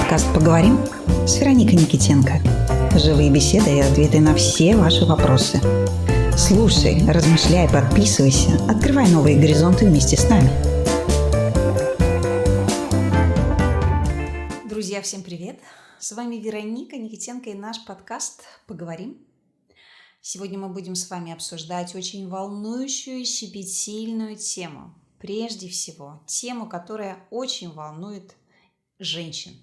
подкаст «Поговорим» с Вероникой Никитенко. Живые беседы и ответы на все ваши вопросы. Слушай, размышляй, подписывайся, открывай новые горизонты вместе с нами. Друзья, всем привет! С вами Вероника Никитенко и наш подкаст «Поговорим». Сегодня мы будем с вами обсуждать очень волнующую и щепетильную тему. Прежде всего, тему, которая очень волнует женщин.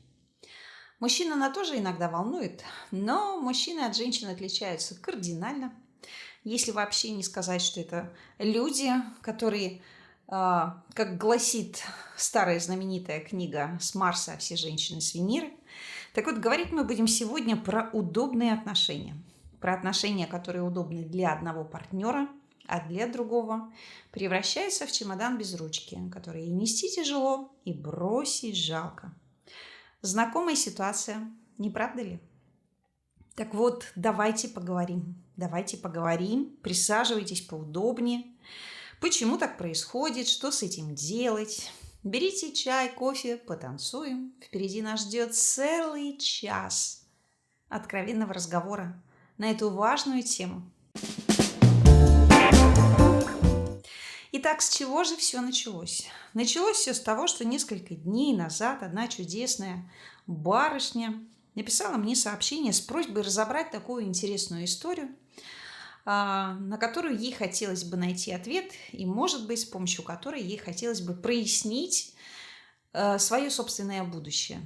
Мужчин она тоже иногда волнует, но мужчины от женщин отличаются кардинально. Если вообще не сказать, что это люди, которые, как гласит старая знаменитая книга «С Марса все женщины с Венеры», так вот, говорить мы будем сегодня про удобные отношения. Про отношения, которые удобны для одного партнера, а для другого превращаются в чемодан без ручки, который и нести тяжело, и бросить жалко. Знакомая ситуация, не правда ли? Так вот, давайте поговорим, присаживайтесь поудобнее. Почему так происходит, что с этим делать? Берите чай, кофе, потанцуем. Впереди нас ждет целый час откровенного разговора на эту важную тему. Итак, с чего же все началось? Началось все с того, что несколько дней назад одна чудесная барышня написала мне сообщение с просьбой разобрать такую интересную историю, на которую ей хотелось бы найти ответ и, может быть, с помощью которой ей хотелось бы прояснить свое собственное будущее.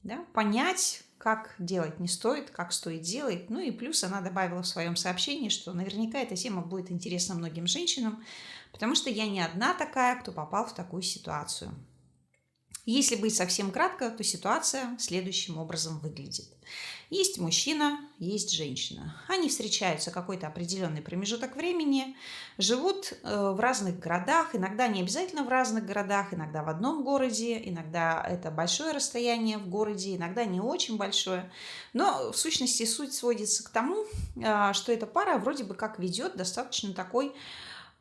Да? Понять, как делать не стоит, как стоит делать. Ну и плюс она добавила в своем сообщении, что наверняка эта тема будет интересна многим женщинам, потому что я не одна такая, кто попал в такую ситуацию. Если быть совсем кратко, то ситуация следующим образом выглядит. Есть мужчина, есть женщина. Они встречаются какой-то определенный промежуток времени, живут в разных городах, иногда не обязательно в разных городах, иногда в одном городе, иногда это большое расстояние в городе, иногда не очень большое. Но в сущности суть сводится к тому, что эта пара вроде бы как ведет достаточно такой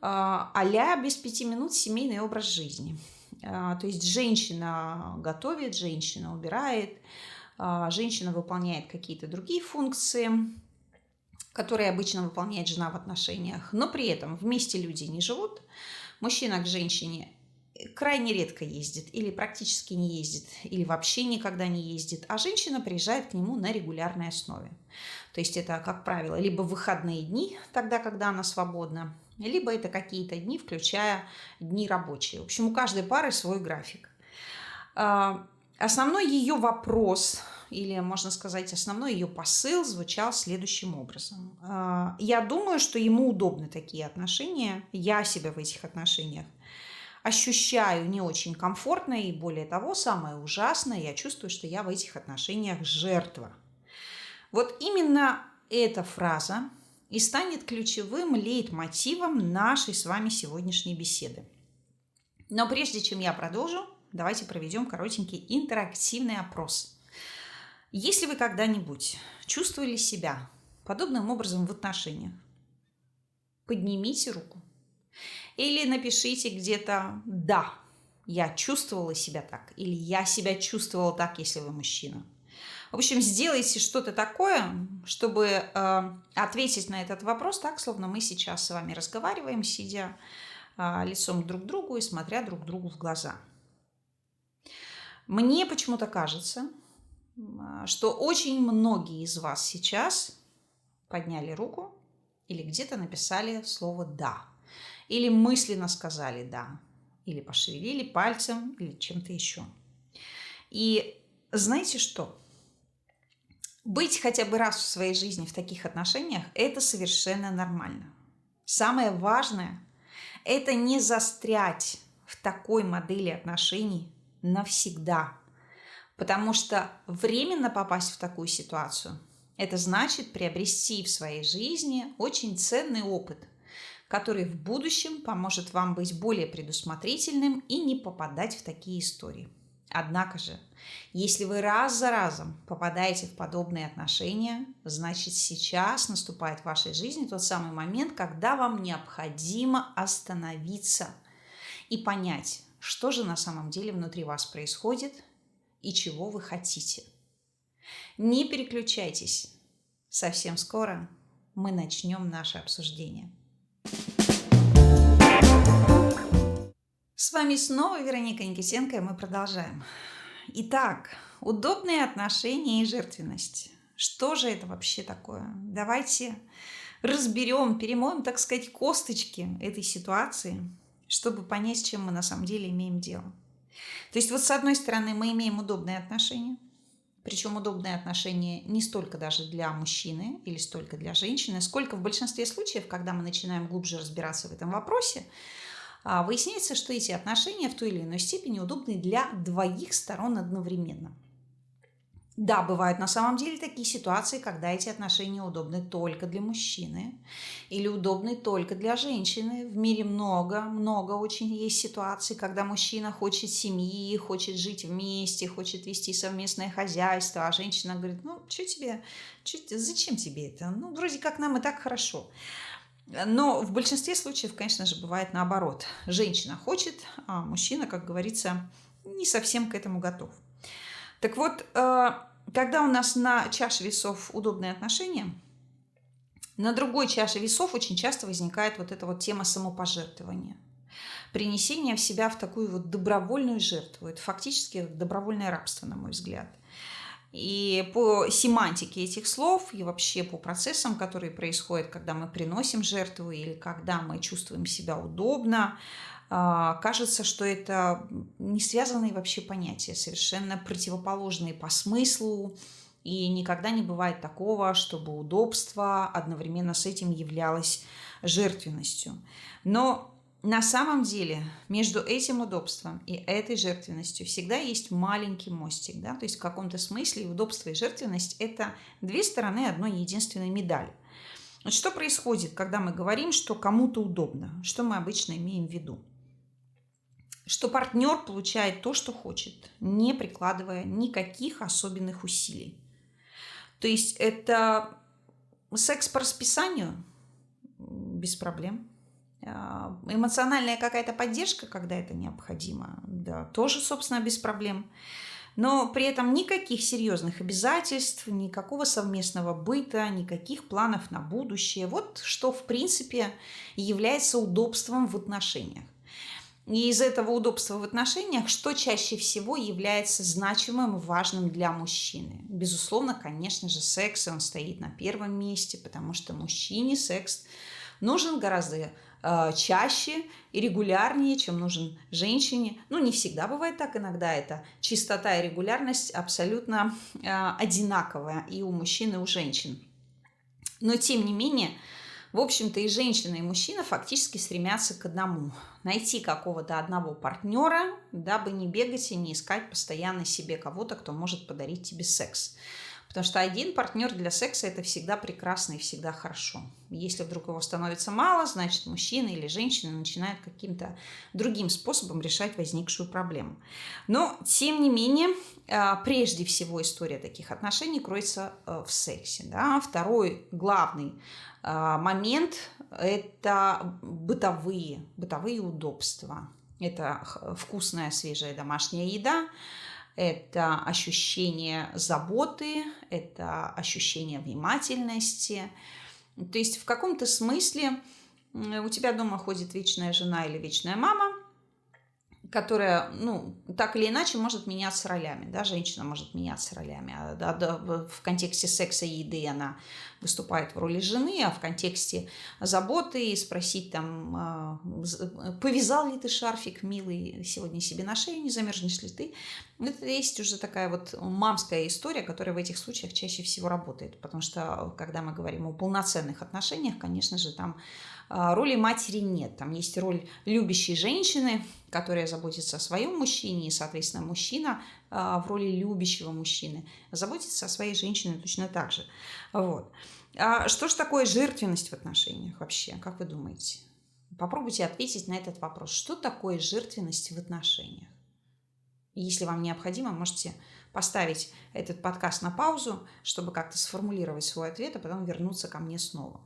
а-ля без 5 минут семейный образ жизни. То есть женщина готовит, женщина убирает, женщина выполняет какие-то другие функции, которые обычно выполняет жена в отношениях, но при этом вместе люди не живут. Мужчина к женщине крайне редко ездит или практически не ездит, или вообще никогда не ездит, а женщина приезжает к нему на регулярной основе. То есть это, как правило, либо выходные дни, тогда, когда она свободна, либо это какие-то дни, включая дни рабочие. В общем, у каждой пары свой график. Основной ее вопрос, или, можно сказать, основной ее посыл звучал следующим образом. Я думаю, что ему удобны такие отношения. Я себя в этих отношениях ощущаю не очень комфортно, и более того, самое ужасное, я чувствую, что я в этих отношениях жертва. Вот именно эта фраза и станет ключевым лейтмотивом нашей с вами сегодняшней беседы. Но прежде чем я продолжу, давайте проведем коротенький интерактивный опрос. Если вы когда-нибудь чувствовали себя подобным образом в отношениях, поднимите руку. Или напишите где-то «да, я чувствовала себя так» или «я себя чувствовала так», если вы мужчина. В общем, сделайте что-то такое, чтобы ответить на этот вопрос так, словно мы сейчас с вами разговариваем, сидя лицом друг к другу и смотря друг другу в глаза. Мне почему-то кажется, что очень многие из вас сейчас подняли руку или где-то написали слово «да». Или мысленно сказали «да», или пошевелили пальцем, или чем-то еще. И знаете что? Быть хотя бы раз в своей жизни в таких отношениях – это совершенно нормально. Самое важное – это не застрять в такой модели отношений навсегда. Потому что временно попасть в такую ситуацию – это значит приобрести в своей жизни очень ценный опыт, который в будущем поможет вам быть более предусмотрительным и не попадать в такие истории. Однако же, если вы раз за разом попадаете в подобные отношения, значит сейчас наступает в вашей жизни тот самый момент, когда вам необходимо остановиться и понять, что же на самом деле внутри вас происходит и чего вы хотите. Не переключайтесь. Совсем скоро мы начнем наше обсуждение. С вами снова Вероника Никитенко, и мы продолжаем. Итак, удобные отношения и жертвенность. Что же это вообще такое? Давайте разберем, перемоем, так сказать, косточки этой ситуации, чтобы понять, с чем мы на самом деле имеем дело. То есть вот с одной стороны мы имеем удобные отношения, причем удобные отношения не столько даже для мужчины или столько для женщины, сколько в большинстве случаев, когда мы начинаем глубже разбираться в этом вопросе, выясняется, что эти отношения в той или иной степени удобны для двоих сторон одновременно. Да, бывают на самом деле такие ситуации, когда эти отношения удобны только для мужчины или удобны только для женщины. В мире много очень есть ситуаций, когда мужчина хочет семьи, хочет жить вместе, хочет вести совместное хозяйство, а женщина говорит, зачем тебе это? Вроде как нам и так хорошо. Но в большинстве случаев, конечно же, бывает наоборот. Женщина хочет, а мужчина, как говорится, не совсем к этому готов. Так вот, когда у нас на чаше весов удобные отношения, на другой чаше весов очень часто возникает вот эта вот тема самопожертвования. Принесение в себя в такую вот добровольную жертву. Это фактически добровольное рабство, на мой взгляд. И по семантике этих слов и вообще по процессам, которые происходят, когда мы приносим жертву или когда мы чувствуем себя удобно, кажется, что это не связанные вообще понятия, совершенно противоположные по смыслу. И никогда не бывает такого, чтобы удобство одновременно с этим являлось жертвенностью. Но на самом деле между этим удобством и этой жертвенностью всегда есть маленький мостик. Да? То есть в каком-то смысле удобство и жертвенность – это две стороны одной единственной медали. Вот что происходит, когда мы говорим, что кому-то удобно? Что мы обычно имеем в виду? Что партнер получает то, что хочет, не прикладывая никаких особенных усилий. То есть это секс по расписанию без проблем. Эмоциональная какая-то поддержка, когда это необходимо, да, тоже, собственно, без проблем. Но при этом никаких серьезных обязательств, никакого совместного быта, никаких планов на будущее. Вот что, в принципе, является удобством в отношениях. И из этого удобства в отношениях, что чаще всего является значимым и важным для мужчины? Безусловно, конечно же, секс, он стоит на первом месте, потому что мужчине секс нужен гораздо чаще и регулярнее, чем нужен женщине. Не всегда бывает так, иногда это чистота и регулярность абсолютно одинаковая и у мужчин, и у женщин. Но тем не менее, в общем-то, и женщина, и мужчина фактически стремятся к одному – найти какого-то одного партнера, дабы не бегать и не искать постоянно себе кого-то, кто может подарить тебе секс. Потому что один партнер для секса – это всегда прекрасно и всегда хорошо. Если вдруг его становится мало, значит, мужчина или женщина начинают каким-то другим способом решать возникшую проблему. Но, тем не менее, прежде всего история таких отношений кроется в сексе. Да? Второй главный момент – это бытовые удобства. Это вкусная свежая домашняя еда, это ощущение заботы, это ощущение внимательности. То есть в каком-то смысле у тебя дома ходит вечная жена или вечная мама, которая, так или иначе может меняться ролями. Да? Женщина может меняться ролями. В контексте секса и еды она выступает в роли жены, а в контексте заботы спросить повязал ли ты шарфик, милый, сегодня себе на шею, не замерзнешь ли ты. Это есть уже такая вот мамская история, которая в этих случаях чаще всего работает. Потому что, когда мы говорим о полноценных отношениях, конечно же, там роли матери нет. Там есть роль любящей женщины, которая заботится о своем мужчине, и, соответственно, мужчина в роли любящего мужчины заботится о своей женщине точно так же. Вот. А что же такое жертвенность в отношениях вообще? Как вы думаете? Попробуйте ответить на этот вопрос. Что такое жертвенность в отношениях? Если вам необходимо, можете поставить этот подкаст на паузу, чтобы как-то сформулировать свой ответ, а потом вернуться ко мне снова.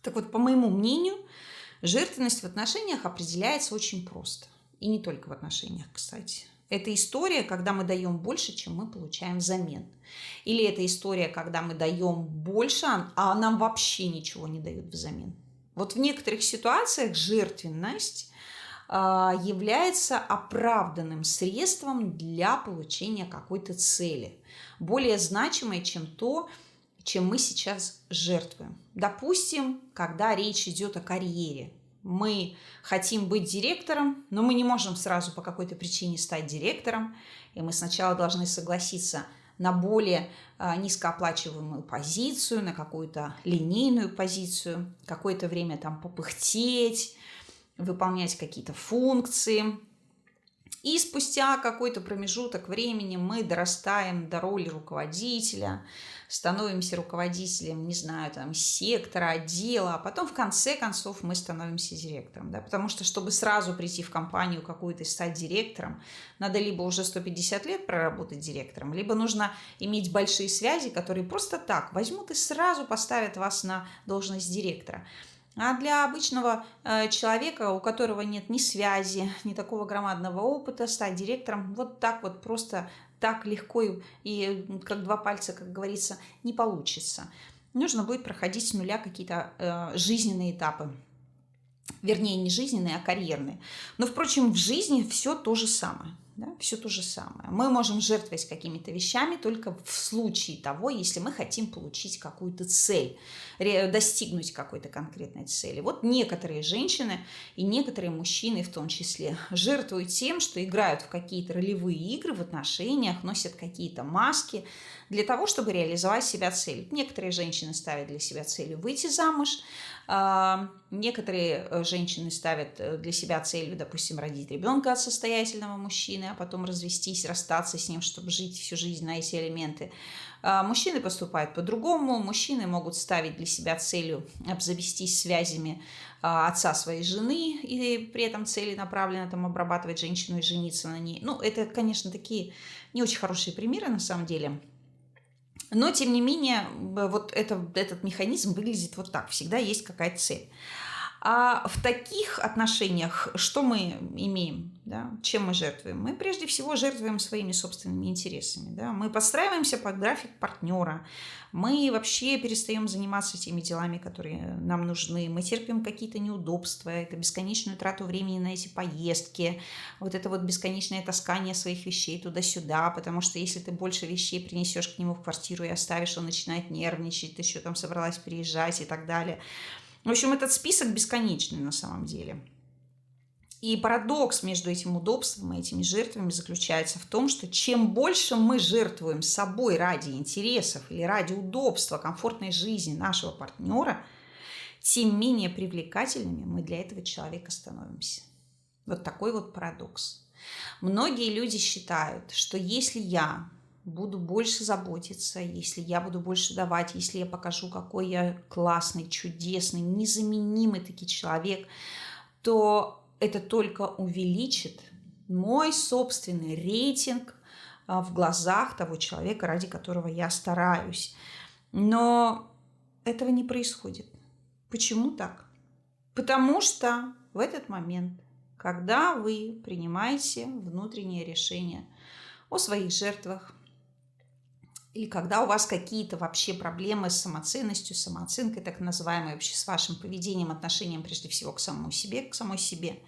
Так вот, по моему мнению, жертвенность в отношениях определяется очень просто. И не только в отношениях, кстати. Это история, когда мы даем больше, чем мы получаем взамен. Или это история, когда мы даем больше, а нам вообще ничего не дают взамен. Вот в некоторых ситуациях жертвенность является оправданным средством для получения какой-то цели, более значимой, чем то, чем мы сейчас жертвуем. Допустим, когда речь идет о карьере. Мы хотим быть директором, но мы не можем сразу по какой-то причине стать директором, и мы сначала должны согласиться на более низкооплачиваемую позицию, на какую-то линейную позицию, какое-то время там попыхтеть, выполнять какие-то функции. И спустя какой-то промежуток времени мы дорастаем до роли руководителя, становимся руководителем, не знаю, там, сектора, отдела, а потом в конце концов мы становимся директором. Да? Потому что, чтобы сразу прийти в компанию какую-то и стать директором, надо либо уже 150 лет проработать директором, либо нужно иметь большие связи, которые просто так возьмут и сразу поставят вас на должность директора. А для обычного человека, у которого нет ни связи, ни такого громадного опыта, стать директором вот так вот просто так легко и как два пальца, как говорится, не получится. Нужно будет проходить с нуля какие-то жизненные этапы. Вернее, не жизненные, а карьерные. Но, впрочем, в жизни все то же самое. Да? Все то же самое. Мы можем жертвовать какими-то вещами только в случае того, если мы хотим получить какую-то цель, достигнуть какой-то конкретной цели. Вот некоторые женщины и некоторые мужчины в том числе жертвуют тем, что играют в какие-то ролевые игры в отношениях, носят какие-то маски для того, чтобы реализовать себя цель. Некоторые женщины ставят для себя целью выйти замуж, некоторые женщины ставят для себя целью, допустим, родить ребенка от состоятельного мужчины, а потом развестись, расстаться с ним, чтобы жить всю жизнь на эти элементы. Мужчины поступают по-другому. Мужчины могут ставить для себя целью обзавестись связями отца своей жены и при этом целенаправленно там обрабатывать женщину и жениться на ней. Ну, это, конечно, такие не очень хорошие примеры на самом деле. Но, тем не менее, вот этот механизм выглядит вот так. Всегда есть какая-то цель. А в таких отношениях что мы имеем? Да? Чем мы жертвуем? Мы прежде всего жертвуем своими собственными интересами. Да? Мы подстраиваемся под график партнера. Мы вообще перестаем заниматься теми делами, которые нам нужны. Мы терпим какие-то неудобства. Это бесконечную трату времени на эти поездки. Вот это вот бесконечное таскание своих вещей туда-сюда. Потому что если ты больше вещей принесешь к нему в квартиру и оставишь, он начинает нервничать. Ты еще там собралась переезжать и так далее. В общем, этот список бесконечный на самом деле. И парадокс между этим удобством и этими жертвами заключается в том, что чем больше мы жертвуем собой ради интересов или ради удобства, комфортной жизни нашего партнера, тем менее привлекательными мы для этого человека становимся. Вот такой вот парадокс. Многие люди считают, что если я буду больше заботиться, если я буду больше давать, если я покажу, какой я классный, чудесный, незаменимый таки человек, то это только увеличит мой собственный рейтинг в глазах того человека, ради которого я стараюсь. Но этого не происходит. Почему так? Потому что в этот момент, когда вы принимаете внутреннее решение о своих жертвах, или когда у вас какие-то вообще проблемы с самоценностью, самооценкой, так называемой, вообще с вашим поведением, отношением прежде всего к самому себе, к самой себе,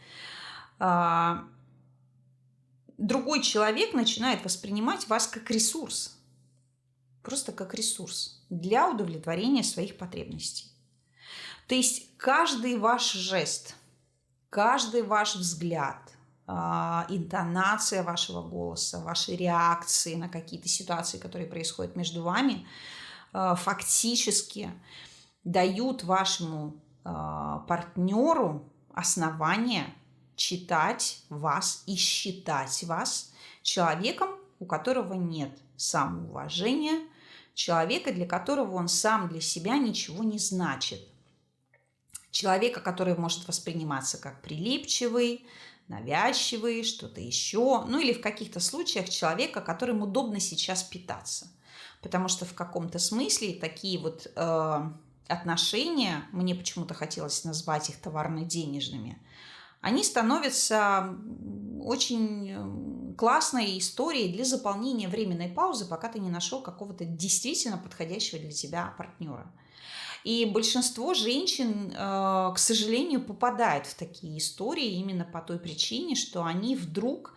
другой человек начинает воспринимать вас как ресурс, просто как ресурс для удовлетворения своих потребностей. То есть каждый ваш жест, каждый ваш взгляд, интонация вашего голоса, ваши реакции на какие-то ситуации, которые происходят между вами, фактически дают вашему партнеру основание читать вас и считать вас человеком, у которого нет самоуважения, человека, для которого он сам для себя ничего не значит. Человека, который может восприниматься как прилипчивый, навязчивый, что-то еще. Ну или в каких-то случаях человека, которым удобно сейчас питаться. Потому что в каком-то смысле такие вот отношения, мне почему-то хотелось назвать их товарно-денежными, они становятся очень классной историей для заполнения временной паузы, пока ты не нашел какого-то действительно подходящего для тебя партнера. И большинство женщин, к сожалению, попадает в такие истории именно по той причине, что они вдруг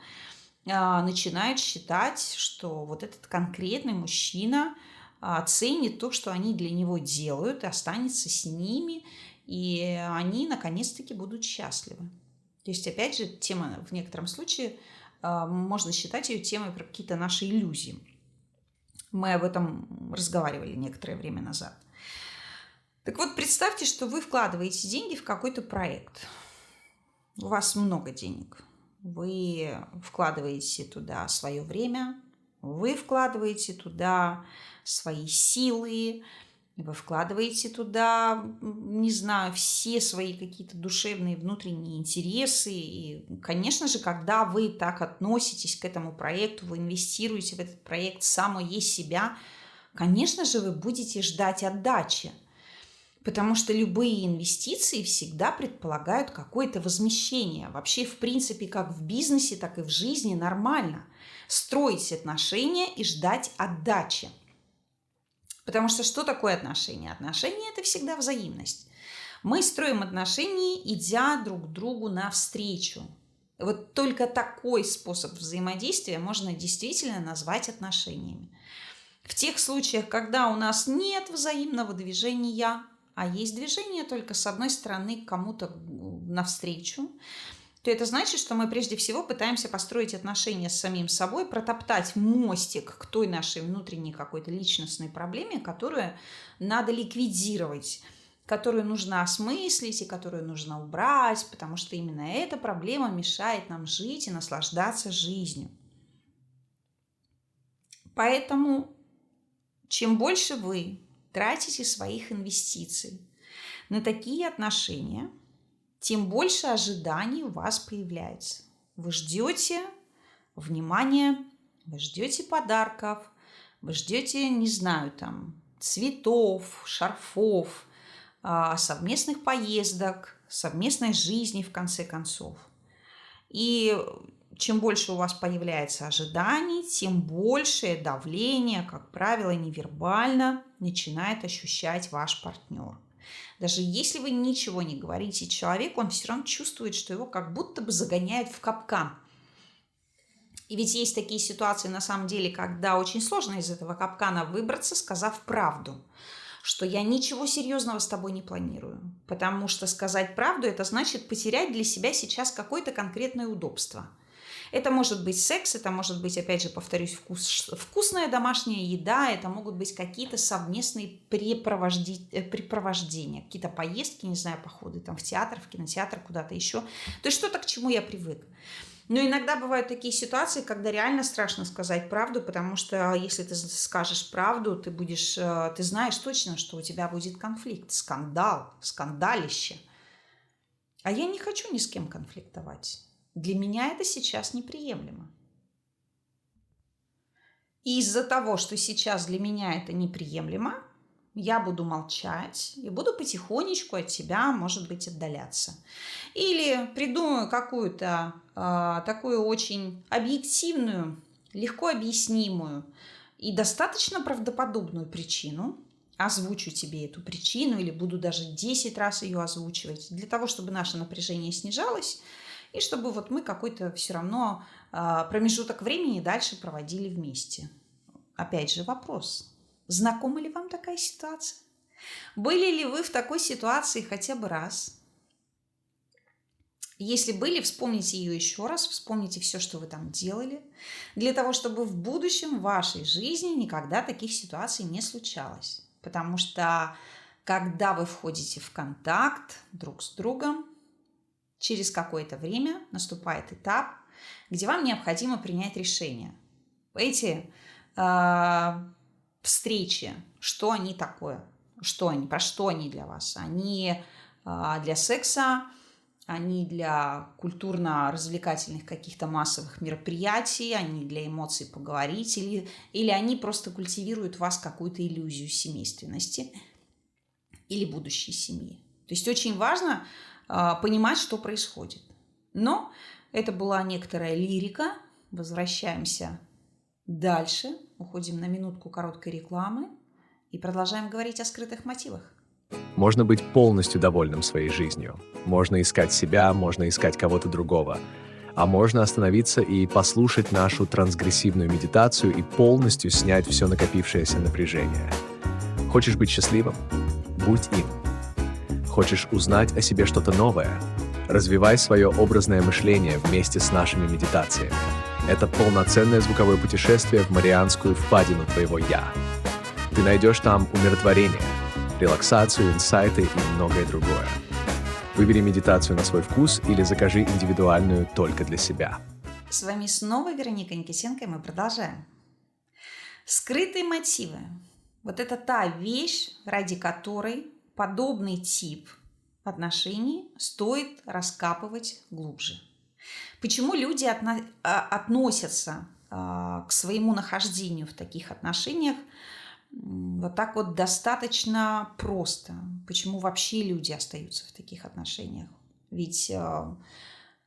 начинают считать, что вот этот конкретный мужчина ценит то, что они для него делают, и останется с ними, и они наконец-таки будут счастливы. То есть, опять же, тема в некотором случае, можно считать ее темой про какие-то наши иллюзии. Мы об этом разговаривали некоторое время назад. Так вот, представьте, что вы вкладываете деньги в какой-то проект. У вас много денег. Вы вкладываете туда свое время, вы вкладываете туда свои силы, вы вкладываете туда, не знаю, все свои какие-то душевные внутренние интересы. И, конечно же, когда вы так относитесь к этому проекту, вы инвестируете в этот проект самое себя, конечно же, вы будете ждать отдачи. Потому что любые инвестиции всегда предполагают какое-то возмещение. Вообще, в принципе, как в бизнесе, так и в жизни нормально строить отношения и ждать отдачи. Потому что такое отношения? Отношения – это всегда взаимность. Мы строим отношения, идя друг другу навстречу. Вот только такой способ взаимодействия можно действительно назвать отношениями. В тех случаях, когда у нас нет взаимного движения, а есть движение только с одной стороны к кому-то навстречу, то это значит, что мы прежде всего пытаемся построить отношения с самим собой, протоптать мостик к той нашей внутренней какой-то личностной проблеме, которую надо ликвидировать, которую нужно осмыслить и которую нужно убрать, потому что именно эта проблема мешает нам жить и наслаждаться жизнью. Поэтому чем больше вы тратите своих инвестиций на такие отношения, тем больше ожиданий у вас появляется. Вы ждете внимания, вы ждете подарков, вы ждете, не знаю, там, цветов, шарфов, совместных поездок, совместной жизни, в конце концов. И чем больше у вас появляется ожиданий, тем большее давление, как правило, невербально начинает ощущать ваш партнер. Даже если вы ничего не говорите человеку, он все равно чувствует, что его как будто бы загоняют в капкан. И ведь есть такие ситуации, на самом деле, когда очень сложно из этого капкана выбраться, сказав правду, что я ничего серьезного с тобой не планирую. Потому что сказать правду – это значит потерять для себя сейчас какое-то конкретное удобство. Это может быть секс, это может быть, опять же, повторюсь, вкусная домашняя еда, это могут быть какие-то совместные препровождения, какие-то поездки, не знаю, походы там, в театр, в кинотеатр, куда-то еще. То есть что-то, к чему я привык. Но иногда бывают такие ситуации, когда реально страшно сказать правду, потому что если ты скажешь правду, ты знаешь точно, что у тебя будет конфликт, скандал, скандалище. А я не хочу ни с кем конфликтовать. Для меня это сейчас неприемлемо. И из-за того, что сейчас для меня это неприемлемо, я буду молчать и буду потихонечку от тебя, может быть, отдаляться. Или придумаю какую-то такую очень объективную, легко объяснимую и достаточно правдоподобную причину, озвучу тебе эту причину или буду даже 10 раз ее озвучивать, для того, чтобы наше напряжение снижалось, и чтобы вот мы какой-то все равно промежуток времени дальше проводили вместе. Опять же вопрос. Знакома ли вам такая ситуация? Были ли вы в такой ситуации хотя бы раз? Если были, вспомните ее еще раз, вспомните все, что вы там делали, для того, чтобы в будущем в вашей жизни никогда таких ситуаций не случалось. Потому что когда вы входите в контакт друг с другом, через какое-то время наступает этап, где вам необходимо принять решение. Эти встречи, что они такое? Про что они для вас? Они для секса, они для культурно-развлекательных каких-то массовых мероприятий, они для эмоций поговорить, или они просто культивируют в вас какую-то иллюзию семейственности или будущей семьи. То есть очень важно понимать, что происходит. Но это была некоторая лирика. Возвращаемся дальше. Уходим на минутку короткой рекламы и продолжаем говорить о скрытых мотивах. Можно быть полностью довольным своей жизнью. Можно искать себя, можно искать кого-то другого. А можно остановиться и послушать нашу трансгрессивную медитацию и полностью снять все накопившееся напряжение. Хочешь быть счастливым? Будь им. Хочешь узнать о себе что-то новое? Развивай свое образное мышление вместе с нашими медитациями. Это полноценное звуковое путешествие в Марианскую впадину твоего «Я». Ты найдешь там умиротворение, релаксацию, инсайты и многое другое. Выбери медитацию на свой вкус или закажи индивидуальную только для себя. С вами снова Вероника Никитенко, и мы продолжаем. Скрытые мотивы. Вот это та вещь, ради которой подобный тип отношений стоит раскапывать глубже. Почему люди относятся к своему нахождению в таких отношениях вот так вот достаточно просто? Почему вообще люди остаются в таких отношениях? Ведь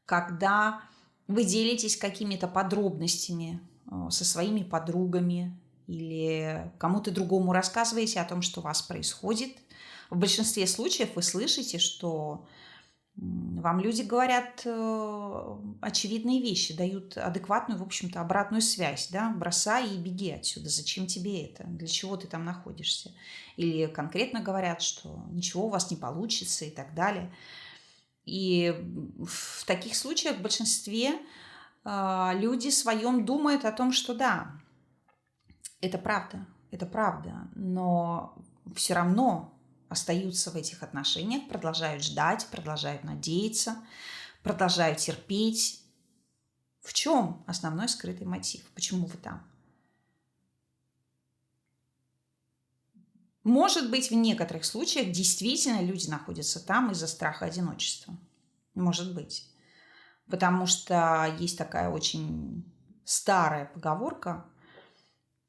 когда вы делитесь какими-то подробностями со своими подругами или кому-то другому рассказываете о том, что у вас происходит, в большинстве случаев вы слышите, что вам люди говорят очевидные вещи, дают адекватную, в общем-то, обратную связь. Да? Бросай и беги отсюда. Зачем тебе это? Для чего ты там находишься? Или конкретно говорят, что ничего у вас не получится и так далее. И в таких случаях в большинстве люди своем думают о том, что да, это правда, но все равно остаются в этих отношениях, продолжают ждать, продолжают надеяться, продолжают терпеть. В чем основной скрытый мотив? Почему вы там? Может быть, в некоторых случаях действительно люди находятся там из-за страха одиночества. Может быть. Потому что есть такая очень старая поговорка: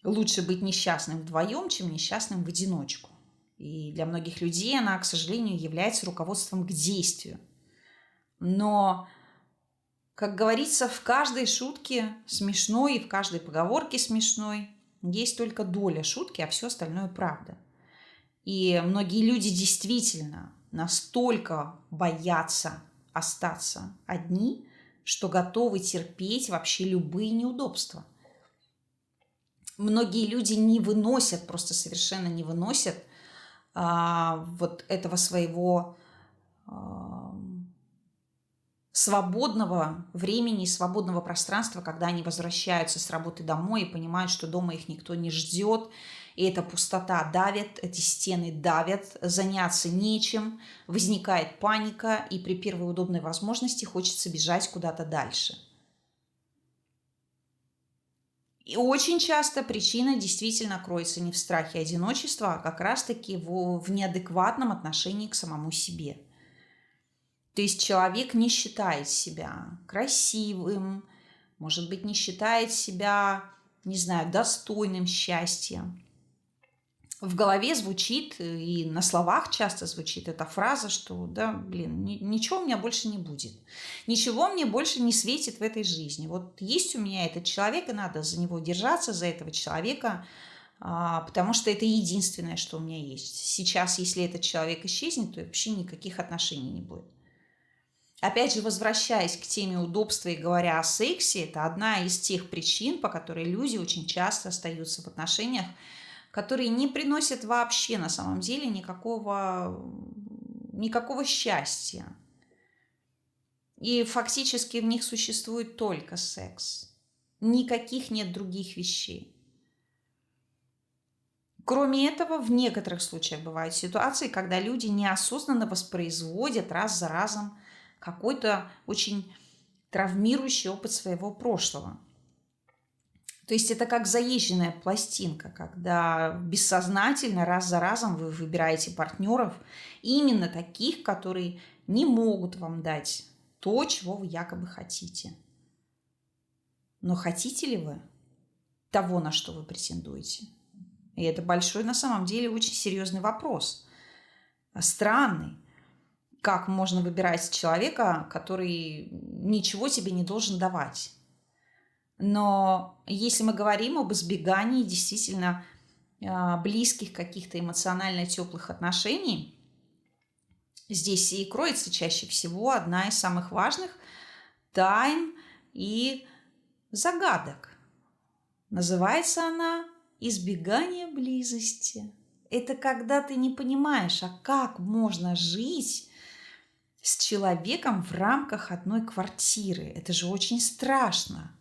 лучше быть несчастным вдвоем, чем несчастным в одиночку. И для многих людей она, к сожалению, является руководством к действию. Но, как говорится, в каждой шутке смешной и в каждой поговорке смешной есть только доля шутки, а все остальное правда. И многие люди действительно настолько боятся остаться одни, что готовы терпеть вообще любые неудобства. Многие люди не выносят, просто совершенно не выносят вот этого своего свободного времени, свободного пространства, когда они возвращаются с работы домой и понимают, что дома их никто не ждет, и эта пустота давит, эти стены давят, заняться нечем, возникает паника, и при первой удобной возможности хочется бежать куда-то дальше. И очень часто причина действительно кроется не в страхе одиночества, а как раз-таки в неадекватном отношении к самому себе. То есть человек не считает себя красивым, может быть, не считает себя, не знаю, достойным счастья. В голове звучит, и на словах часто звучит эта фраза, что ничего у меня больше не будет. Ничего мне больше не светит в этой жизни. Вот есть у меня этот человек, и надо за него держаться, за этого человека, потому что это единственное, что у меня есть. Сейчас, если этот человек исчезнет, то вообще никаких отношений не будет. Опять же, возвращаясь к теме удобства и говоря о сексе, это одна из тех причин, по которой люди очень часто остаются в отношениях, которые не приносят вообще на самом деле никакого счастья. И фактически в них существует только секс. Никаких нет других вещей. Кроме этого, в некоторых случаях бывают ситуации, когда люди неосознанно воспроизводят раз за разом какой-то очень травмирующий опыт своего прошлого. То есть это как заезженная пластинка, когда бессознательно раз за разом вы выбираете партнеров, именно таких, которые не могут вам дать то, чего вы якобы хотите. Но хотите ли вы того, на что вы претендуете? И это большой, на самом деле, очень серьезный вопрос. Странный. как можно выбирать человека, который ничего тебе не должен давать. Но если мы говорим об избегании действительно близких каких-то эмоционально теплых отношений, здесь и кроется чаще всего одна из самых важных тайн и загадок. Называется она «избегание близости». Это когда ты не понимаешь, а как можно жить с человеком в рамках одной квартиры. Это же очень страшно.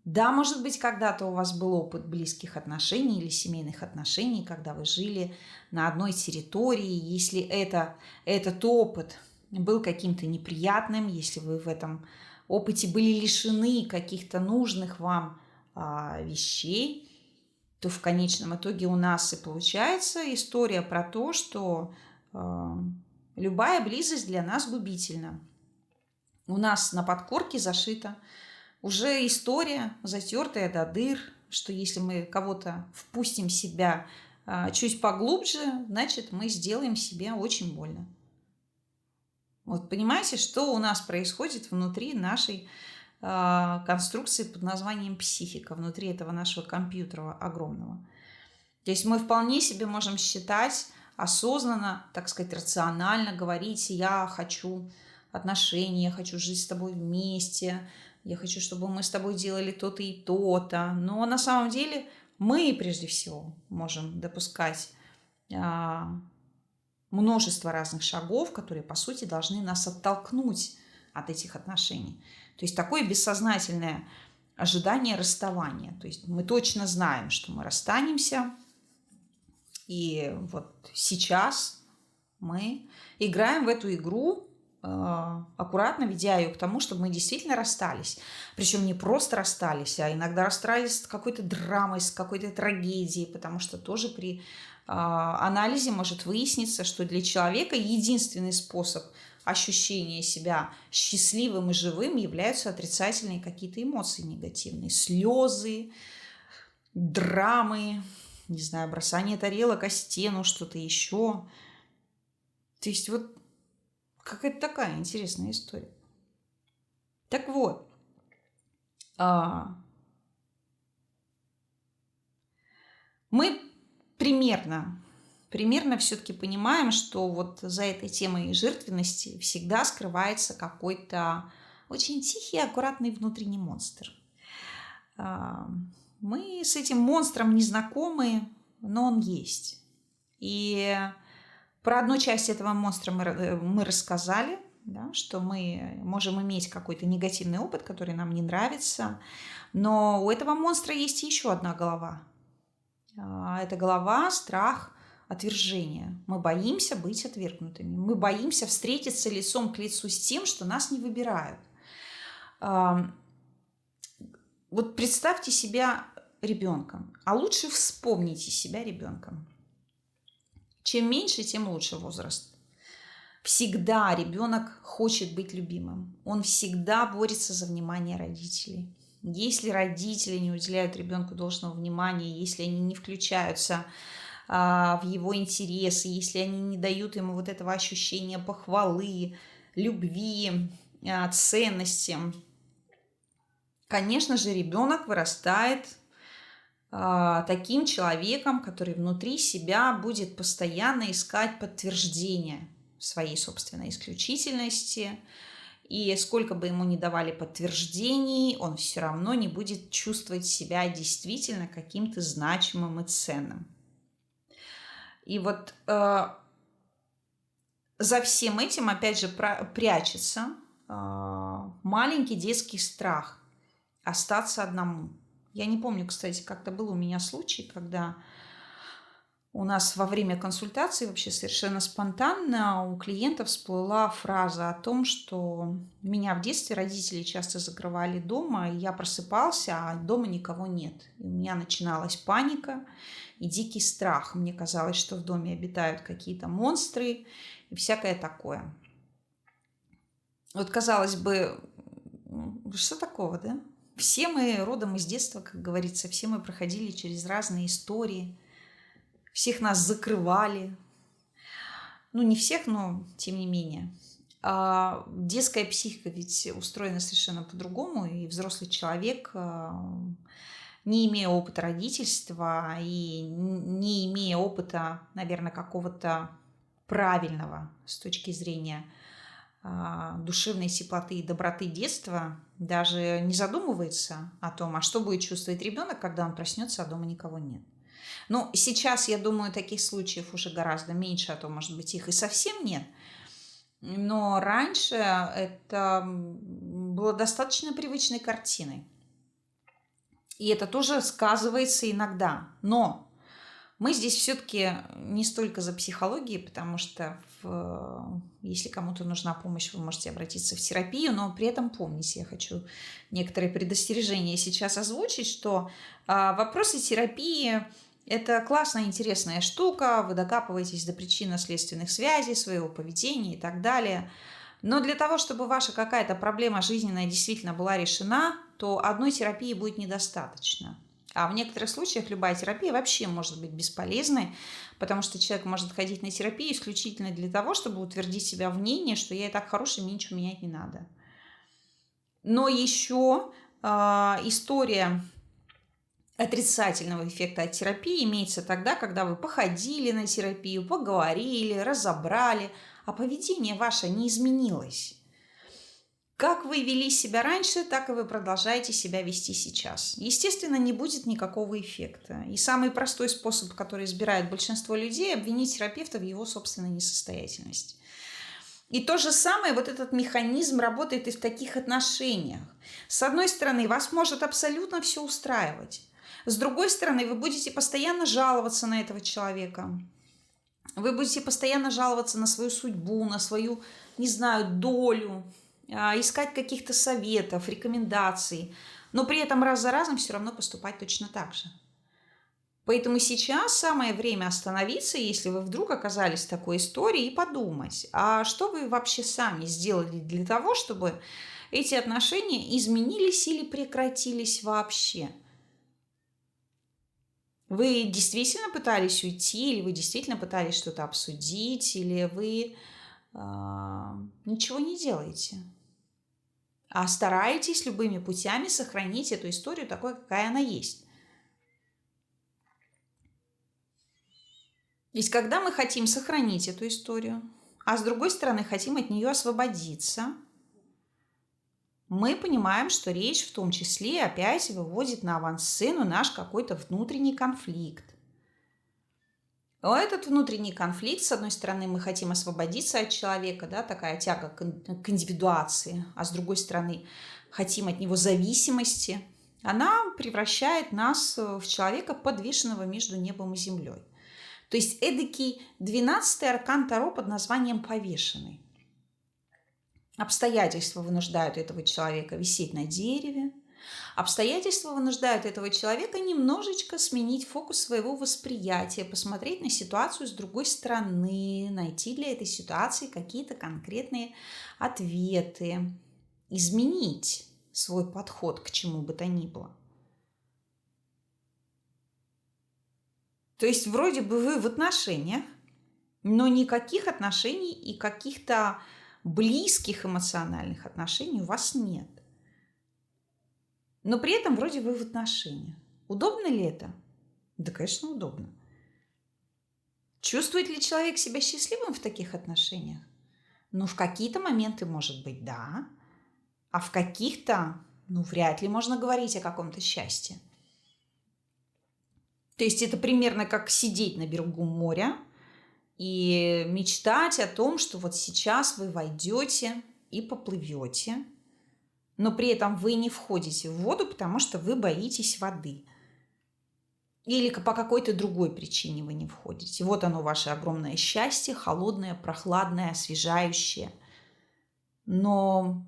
Да, может быть, когда-то у вас был опыт близких отношений или семейных отношений, когда вы жили на одной территории. Если этот опыт был каким-то неприятным, если вы в этом опыте были лишены каких-то нужных вам вещей, то в конечном итоге у нас и получается история про то, что любая близость для нас губительна. У нас на подкорке зашита уже история, затертая до дыр, что если мы кого-то впустим в себя чуть поглубже, значит, мы сделаем себе очень больно. Вот понимаете, что у нас происходит внутри нашей конструкции под названием психика, внутри этого нашего компьютера огромного. То есть мы вполне себе можем считать осознанно, так сказать, рационально говорить: я хочу отношений, я хочу жить с тобой вместе, я хочу, чтобы мы с тобой делали то-то и то-то. Но на самом деле мы прежде всего можем допускать множество разных шагов, которые, по сути, должны нас оттолкнуть от этих отношений. То есть такое бессознательное ожидание расставания. То есть мы точно знаем, что мы расстанемся, и вот сейчас мы играем в эту игру, аккуратно ведя ее к тому, чтобы мы действительно расстались. Причем не просто расстались, а иногда расстались с какой-то драмой, с какой-то трагедией, потому что тоже при анализе может выясниться, что для человека единственный способ ощущения себя счастливым и живым являются отрицательные какие-то эмоции негативные. Слезы, драмы, не знаю, бросание тарелок о стену, что-то еще. То есть вот какая-то такая интересная история. Так вот, мы примерно все-таки понимаем, что вот за этой темой жертвенности всегда скрывается какой-то очень тихий, аккуратный внутренний монстр. Мы с этим монстром не знакомы, но он есть. И про одну часть этого монстра мы рассказали, да, что мы можем иметь какой-то негативный опыт, который нам не нравится, но у этого монстра есть еще одна голова. Это голова — страх отвержения. Мы боимся быть отвергнутыми. Мы боимся встретиться лицом к лицу с тем, что нас не выбирают. Вот представьте себя ребенком, а лучше вспомните себя ребенком. Чем меньше, тем лучше возраст. Всегда ребенок хочет быть любимым. Он всегда борется за внимание родителей. Если родители не уделяют ребенку должного внимания, если они не включаются в его интересы, если они не дают ему вот этого ощущения похвалы, любви, ценности, конечно же, ребенок вырастает таким человеком, который внутри себя будет постоянно искать подтверждение своей собственной исключительности. И сколько бы ему ни давали подтверждений, он все равно не будет чувствовать себя действительно каким-то значимым и ценным. И вот за всем этим, опять же, прячется маленький детский страх остаться одному. Я не помню, кстати, как-то был у меня случай, когда у нас во время консультации вообще совершенно спонтанно у клиента всплыла фраза о том, что меня в детстве родители часто закрывали дома, и я просыпался, а дома никого нет. И у меня начиналась паника и дикий страх. Мне казалось, что в доме обитают какие-то монстры и всякое такое. Вот, казалось бы, что такого, да? Все мы родом из детства, как говорится, все мы проходили через разные истории, всех нас закрывали. Ну, не всех, но тем не менее. Детская психика ведь устроена совершенно по-другому, и взрослый человек, не имея опыта родительства и не имея опыта, наверное, какого-то правильного с точки зрения душевной теплоты и доброты детства, даже не задумывается о том, а что будет чувствовать ребенок, когда он проснется, а дома никого нет. Ну, сейчас, я думаю, таких случаев уже гораздо меньше, а то, может быть, их и совсем нет. Но раньше это было достаточно привычной картиной. И это тоже сказывается иногда. Но мы здесь все-таки не столько за психологией, потому что если кому-то нужна помощь, вы можете обратиться в терапию, но при этом помните, я хочу некоторые предостережения сейчас озвучить, что вопросы терапии – это классная, интересная штука, вы докапываетесь до причинно-следственных связей своего поведения и так далее. Но для того, чтобы ваша какая-то проблема жизненная действительно была решена, то одной терапии будет недостаточно. А в некоторых случаях любая терапия вообще может быть бесполезной, потому что человек может ходить на терапию исключительно для того, чтобы утвердить себя в мнении, что я и так хороший, мне ничего менять не надо. Но еще история отрицательного эффекта от терапии имеется тогда, когда вы походили на терапию, поговорили, разобрали, а поведение ваше не изменилось. Как вы вели себя раньше, так и вы продолжаете себя вести сейчас. Естественно, не будет никакого эффекта. И самый простой способ, который избирает большинство людей – обвинить терапевта в его собственной несостоятельности. И то же самое, вот этот механизм работает и в таких отношениях. С одной стороны, вас может абсолютно все устраивать. С другой стороны, вы будете постоянно жаловаться на этого человека. Вы будете постоянно жаловаться на свою судьбу, на свою, не знаю, долю, искать каких-то советов, рекомендаций, но при этом раз за разом все равно поступать точно так же. Поэтому сейчас самое время остановиться, если вы вдруг оказались в такой истории, и подумать, а что вы вообще сами сделали для того, чтобы эти отношения изменились или прекратились вообще? Вы действительно пытались уйти, или вы действительно пытались что-то обсудить, или вы ничего не делаете, а стараетесь любыми путями сохранить эту историю такой, какая она есть. Ведь когда мы хотим сохранить эту историю, а с другой стороны хотим от нее освободиться, мы понимаем, что речь в том числе опять выводит на авансцену наш какой-то внутренний конфликт. Этот внутренний конфликт, с одной стороны, мы хотим освободиться от человека, да, такая тяга к индивидуации, а с другой стороны, хотим от него зависимости, она превращает нас в человека, подвешенного между небом и землей. То есть эдакий 12-й аркан Таро под названием «Повешенный». Обстоятельства вынуждают этого человека висеть на дереве. Обстоятельства вынуждают этого человека немножечко сменить фокус своего восприятия, посмотреть на ситуацию с другой стороны, найти для этой ситуации какие-то конкретные ответы, изменить свой подход к чему бы то ни было. То есть вроде бы вы в отношениях, но никаких отношений и каких-то близких эмоциональных отношений у вас нет. Но при этом вроде вы в отношениях. Удобно ли это? Да, конечно, удобно. Чувствует ли человек себя счастливым в таких отношениях? Ну, в какие-то моменты, может быть, да. А в каких-то, вряд ли можно говорить о каком-то счастье. То есть это примерно как сидеть на берегу моря и мечтать о том, что вот сейчас вы войдете и поплывете, но при этом вы не входите в воду, потому что вы боитесь воды. Или по какой-то другой причине вы не входите. Вот оно, ваше огромное счастье, холодное, прохладное, освежающее. Но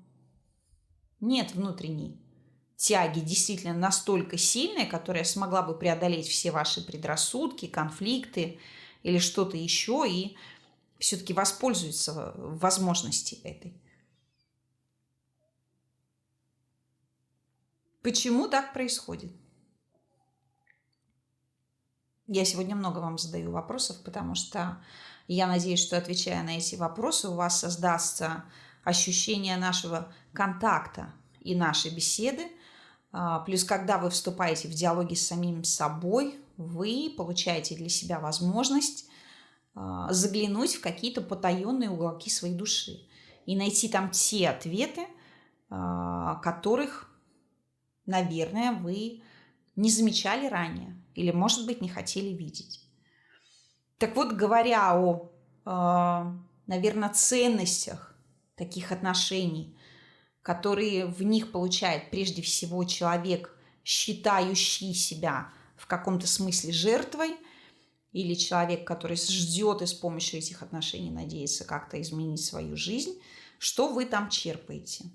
нет внутренней тяги действительно настолько сильной, которая смогла бы преодолеть все ваши предрассудки, конфликты или что-то еще и все-таки воспользуется возможностью этой. Почему так происходит? Я сегодня много вам задаю вопросов, потому что я надеюсь, что, отвечая на эти вопросы, у вас создастся ощущение нашего контакта и нашей беседы. Плюс, когда вы вступаете в диалоги с самим собой, вы получаете для себя возможность заглянуть в какие-то потаенные уголки своей души и найти там те ответы, которых, наверное, вы не замечали ранее или, может быть, не хотели видеть. Так вот, говоря о, наверное, ценностях таких отношений, которые в них получает прежде всего человек, считающий себя в каком-то смысле жертвой, или человек, который ждет и с помощью этих отношений надеется как-то изменить свою жизнь, что вы там черпаете?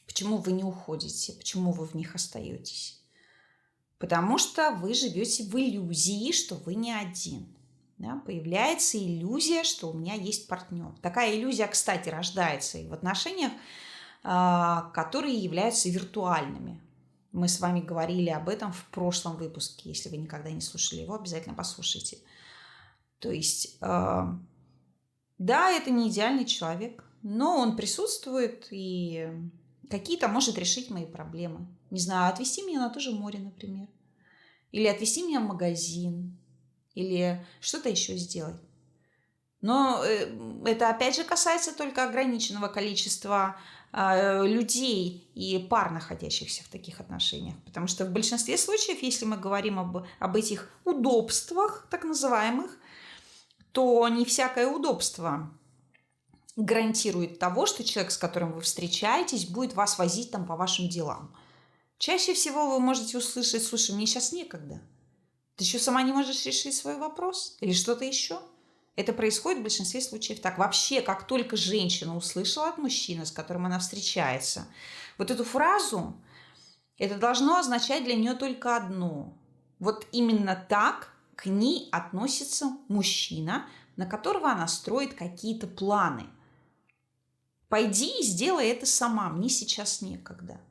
Почему вы не уходите? Почему вы в них остаетесь? Потому что вы живете в иллюзии, что вы не один. Да? Появляется иллюзия, что у меня есть партнер. Такая иллюзия, кстати, рождается и в отношениях, которые являются виртуальными. Мы с вами говорили об этом в прошлом выпуске. Если вы никогда не слушали его, обязательно послушайте. То есть, да, это не идеальный человек, но он присутствует и какие-то может решить мои проблемы. Не знаю, отвезти меня на то же море, например. Или отвезти меня в магазин. Или что-то еще сделать. Но это, опять же, касается только ограниченного количества людей и пар, находящихся в таких отношениях. Потому что в большинстве случаев, если мы говорим об этих удобствах, так называемых, то не всякое удобство гарантирует того, что человек, с которым вы встречаетесь, будет вас возить там по вашим делам. Чаще всего вы можете услышать: слушай, мне сейчас некогда. Ты еще сама не можешь решить свой вопрос? Или что-то еще? Это происходит в большинстве случаев так. Вообще, как только женщина услышала от мужчины, с которым она встречается, вот эту фразу, это должно означать для нее только одно. Вот именно так к ней относится мужчина, на которого она строит какие-то планы. Пойди и сделай это сама, мне сейчас некогда.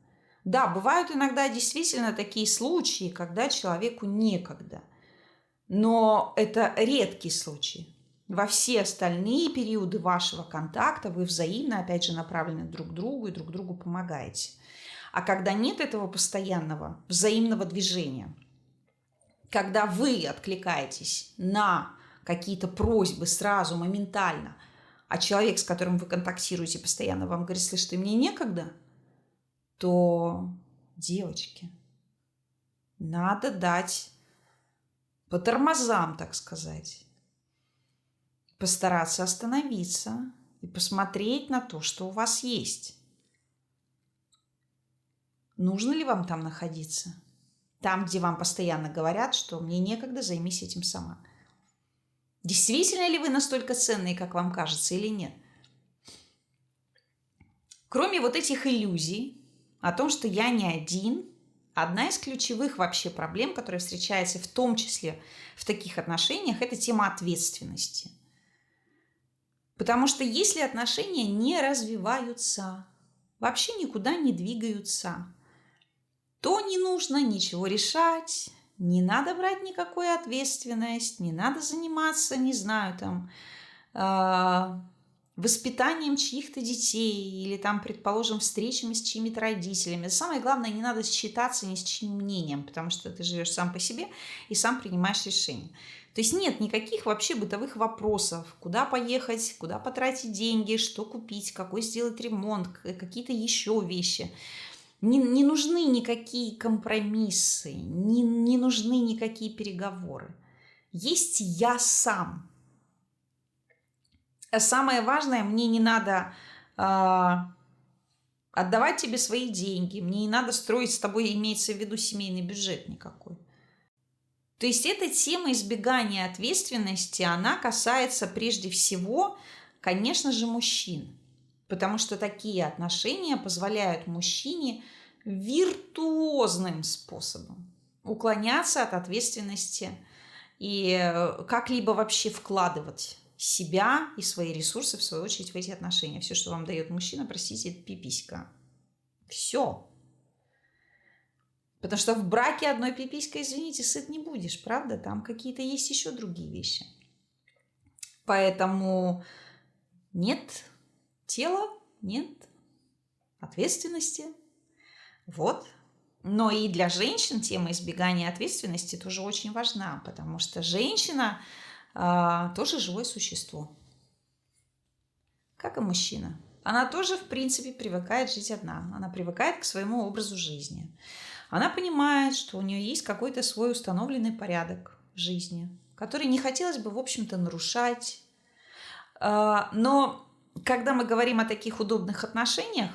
Да, бывают иногда действительно такие случаи, когда человеку некогда. Но это редкий случай. Во все остальные периоды вашего контакта вы взаимно, опять же, направлены друг к другу и друг другу помогаете. А когда нет этого постоянного взаимного движения, когда вы откликаетесь на какие-то просьбы сразу, моментально, а человек, с которым вы контактируете, постоянно вам говорит: слышь, ты мне некогда, то, девочки, надо дать по тормозам, так сказать. Постараться остановиться и посмотреть на то, что у вас есть. Нужно ли вам там находиться? Там, где вам постоянно говорят, что мне некогда, займись этим сама. Действительно ли вы настолько ценные, как вам кажется, или нет? Кроме вот этих иллюзий о том, что я не один, одна из ключевых вообще проблем, которая встречается в том числе в таких отношениях, это тема ответственности. Потому что если отношения не развиваются, вообще никуда не двигаются, то не нужно ничего решать, не надо брать никакую ответственность, не надо заниматься, не знаю, там, воспитанием чьих-то детей или там, предположим, встречами с чьими-то родителями. Самое главное, не надо считаться ни с чьим мнением, потому что ты живешь сам по себе и сам принимаешь решения. То есть нет никаких вообще бытовых вопросов, куда поехать, куда потратить деньги, что купить, какой сделать ремонт, какие-то еще вещи. Не нужны никакие компромиссы, не нужны никакие переговоры. Есть я сам. А самое важное, мне не надо отдавать тебе свои деньги, мне не надо строить с тобой, имеется в виду, семейный бюджет никакой. То есть эта тема избегания ответственности, она касается прежде всего, конечно же, мужчин. Потому что такие отношения позволяют мужчине виртуозным способом уклоняться от ответственности и как-либо вообще вкладывать себя и свои ресурсы, в свою очередь, в эти отношения. Все, что вам дает мужчина, простите, это пиписька. Все. Потому что в браке одной пиписькой, извините, сыт не будешь, правда? Там какие-то есть еще другие вещи. Поэтому нет тела, нет ответственности. Вот. Но и для женщин тема избегания ответственности тоже очень важна, потому что женщина тоже живое существо, как и мужчина. Она тоже, в принципе, привыкает жить одна. Она привыкает к своему образу жизни. Она понимает, что у нее есть какой-то свой установленный порядок в жизни, который не хотелось бы, в общем-то, нарушать. Но когда мы говорим о таких удобных отношениях,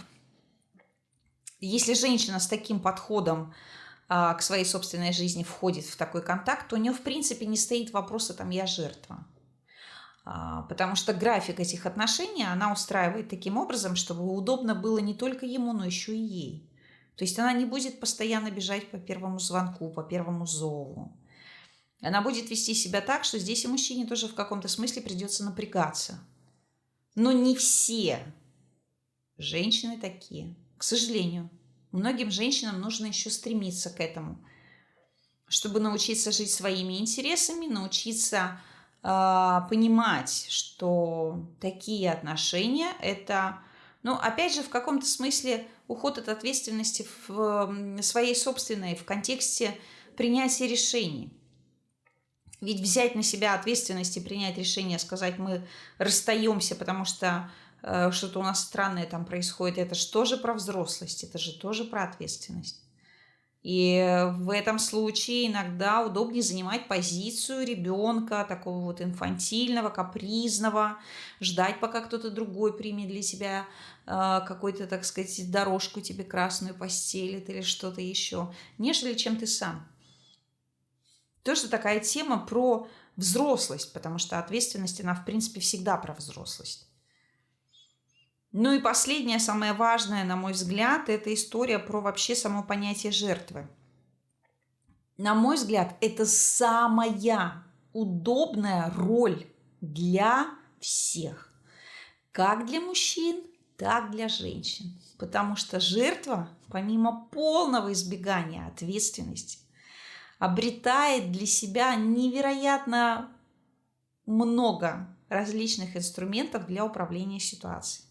если женщина с таким подходом к своей собственной жизни входит в такой контакт, то у нее, в принципе, не стоит вопроса там «я жертва». Потому что график этих отношений она устраивает таким образом, чтобы удобно было не только ему, но еще и ей. То есть она не будет постоянно бежать по первому звонку, по первому зову. Она будет вести себя так, что здесь и мужчине тоже в каком-то смысле придется напрягаться. Но не все женщины такие. К сожалению, многим женщинам нужно еще стремиться к этому, чтобы научиться жить своими интересами, научиться понимать, что такие отношения – это, опять же, в каком-то смысле уход от ответственности в своей собственной, в контексте принятия решений. Ведь взять на себя ответственность и принять решение, сказать, мы расстаемся, потому что что-то у нас странное там происходит, это же тоже про взрослость, это же тоже про ответственность. И в этом случае иногда удобнее занимать позицию ребенка, такого вот инфантильного, капризного, ждать, пока кто-то другой примет для тебя какую-то, так сказать, дорожку тебе красную постелит или что-то еще, нежели чем ты сам. Тоже такая тема про взрослость, потому что ответственность, она, в принципе, всегда про взрослость. Ну и последнее, самое важное, на мой взгляд, это история про вообще само понятие жертвы. На мой взгляд, это самая удобная роль для всех. Как для мужчин, так и для женщин. Потому что жертва, помимо полного избегания ответственности, обретает для себя невероятно много различных инструментов для управления ситуацией.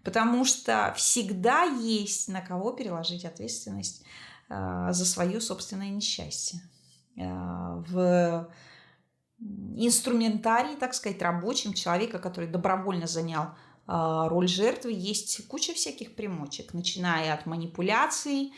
Потому что всегда есть на кого переложить ответственность за свое собственное несчастье. В инструментарии, так сказать, рабочем человека, который добровольно занял роль жертвы, есть куча всяких примочек, начиная от манипуляций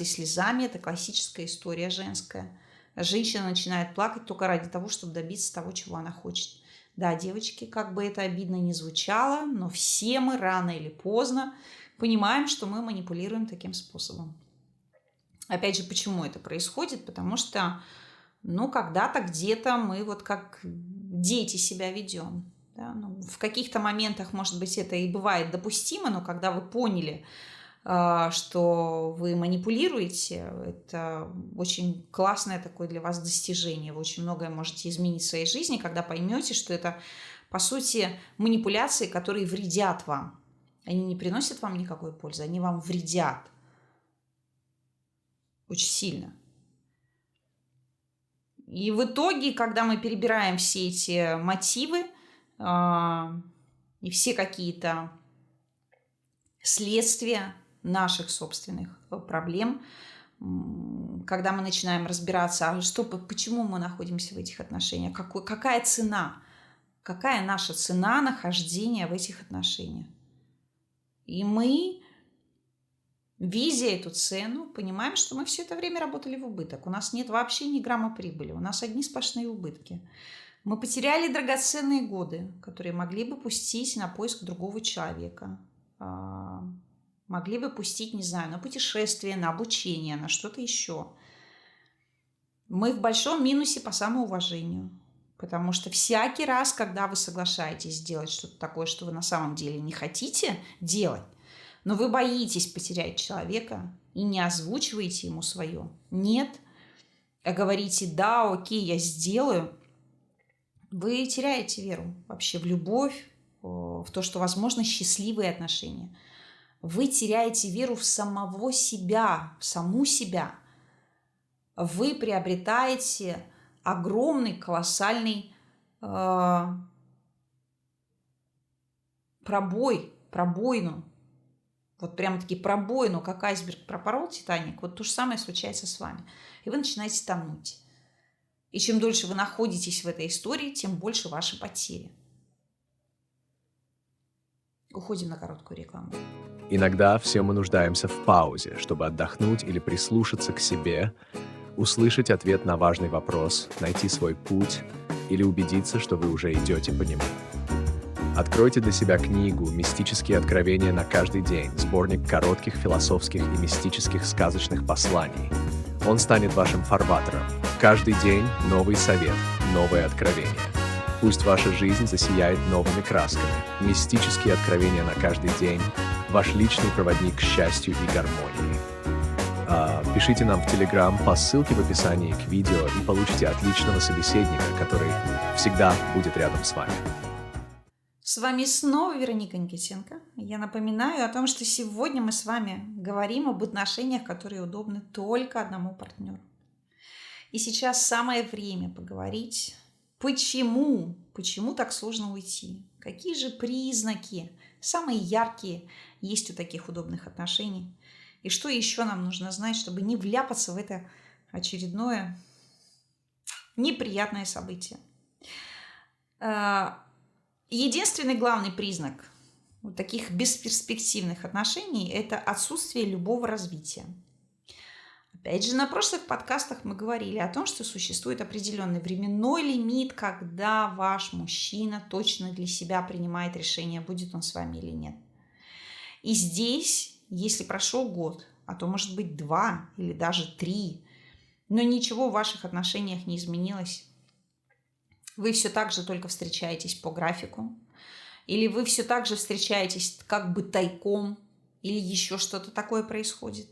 слезами, это классическая история женская. Женщина начинает плакать только ради того, чтобы добиться того, чего она хочет. Да, девочки, как бы это обидно ни звучало, но все мы рано или поздно понимаем, что мы манипулируем таким способом. Опять же, почему это происходит? Потому что, когда-то где-то мы вот как дети себя ведем. Да? В каких-то моментах, может быть, это и бывает допустимо, но когда вы поняли, что вы манипулируете, это очень классное такое для вас достижение. Вы очень многое можете изменить в своей жизни, когда поймете, что это, по сути, манипуляции, которые вредят вам. Они не приносят вам никакой пользы, они вам вредят очень сильно. И в итоге, когда мы перебираем все эти мотивы и все какие-то следствия наших собственных проблем, когда мы начинаем разбираться, почему мы находимся в этих отношениях, какая цена, какая наша цена нахождения в этих отношениях. И мы, видя эту цену, понимаем, что мы все это время работали в убыток. У нас нет вообще ни грамма прибыли, у нас одни сплошные убытки. Мы потеряли драгоценные годы, которые могли бы пустить на поиск другого человека, могли бы пустить, не знаю, на путешествие, на обучение, на что-то еще. Мы в большом минусе по самоуважению, потому что всякий раз, когда вы соглашаетесь сделать что-то такое, что вы на самом деле не хотите делать, но вы боитесь потерять человека и не озвучиваете ему свое «нет», а говорите «да, окей, я сделаю», вы теряете веру вообще в любовь, в то, что возможны счастливые отношения. Вы теряете веру в самого себя, в саму себя. Вы приобретаете огромный, колоссальный пробоину. Вот прямо-таки пробоину, как айсберг пропорол Титаник. Вот то же самое случается с вами. И вы начинаете тонуть. И чем дольше вы находитесь в этой истории, тем больше ваши потери. Уходим на короткую рекламу. Иногда все мы нуждаемся в паузе, чтобы отдохнуть или прислушаться к себе, услышать ответ на важный вопрос, найти свой путь или убедиться, что вы уже идете по нему. Откройте для себя книгу «Мистические откровения на каждый день», сборник коротких философских и мистических сказочных посланий. Он станет вашим фарватером. Каждый день новый совет, новое откровение. Пусть ваша жизнь засияет новыми красками. Мистические откровения на каждый день – ваш личный проводник к счастью и гармонии. Пишите нам в Telegram по ссылке в описании к видео и получите отличного собеседника, который всегда будет рядом с вами. С вами снова Вероника Никитенко. Я напоминаю о том, что сегодня мы с вами говорим об отношениях, которые удобны только одному партнеру. И сейчас самое время поговорить, почему так сложно уйти, какие же признаки, самые яркие, есть у таких удобных отношений, и что еще нам нужно знать, чтобы не вляпаться в это очередное неприятное событие. Единственный главный признак вот таких бесперспективных отношений – это отсутствие любого развития. Опять же, на прошлых подкастах мы говорили о том, что существует определенный временной лимит, когда ваш мужчина точно для себя принимает решение, будет он с вами или нет. И здесь, если прошел год, а то может быть 2 или даже 3, но ничего в ваших отношениях не изменилось, вы все так же только встречаетесь по графику, или вы все так же встречаетесь как бы тайком, или еще что-то такое происходит.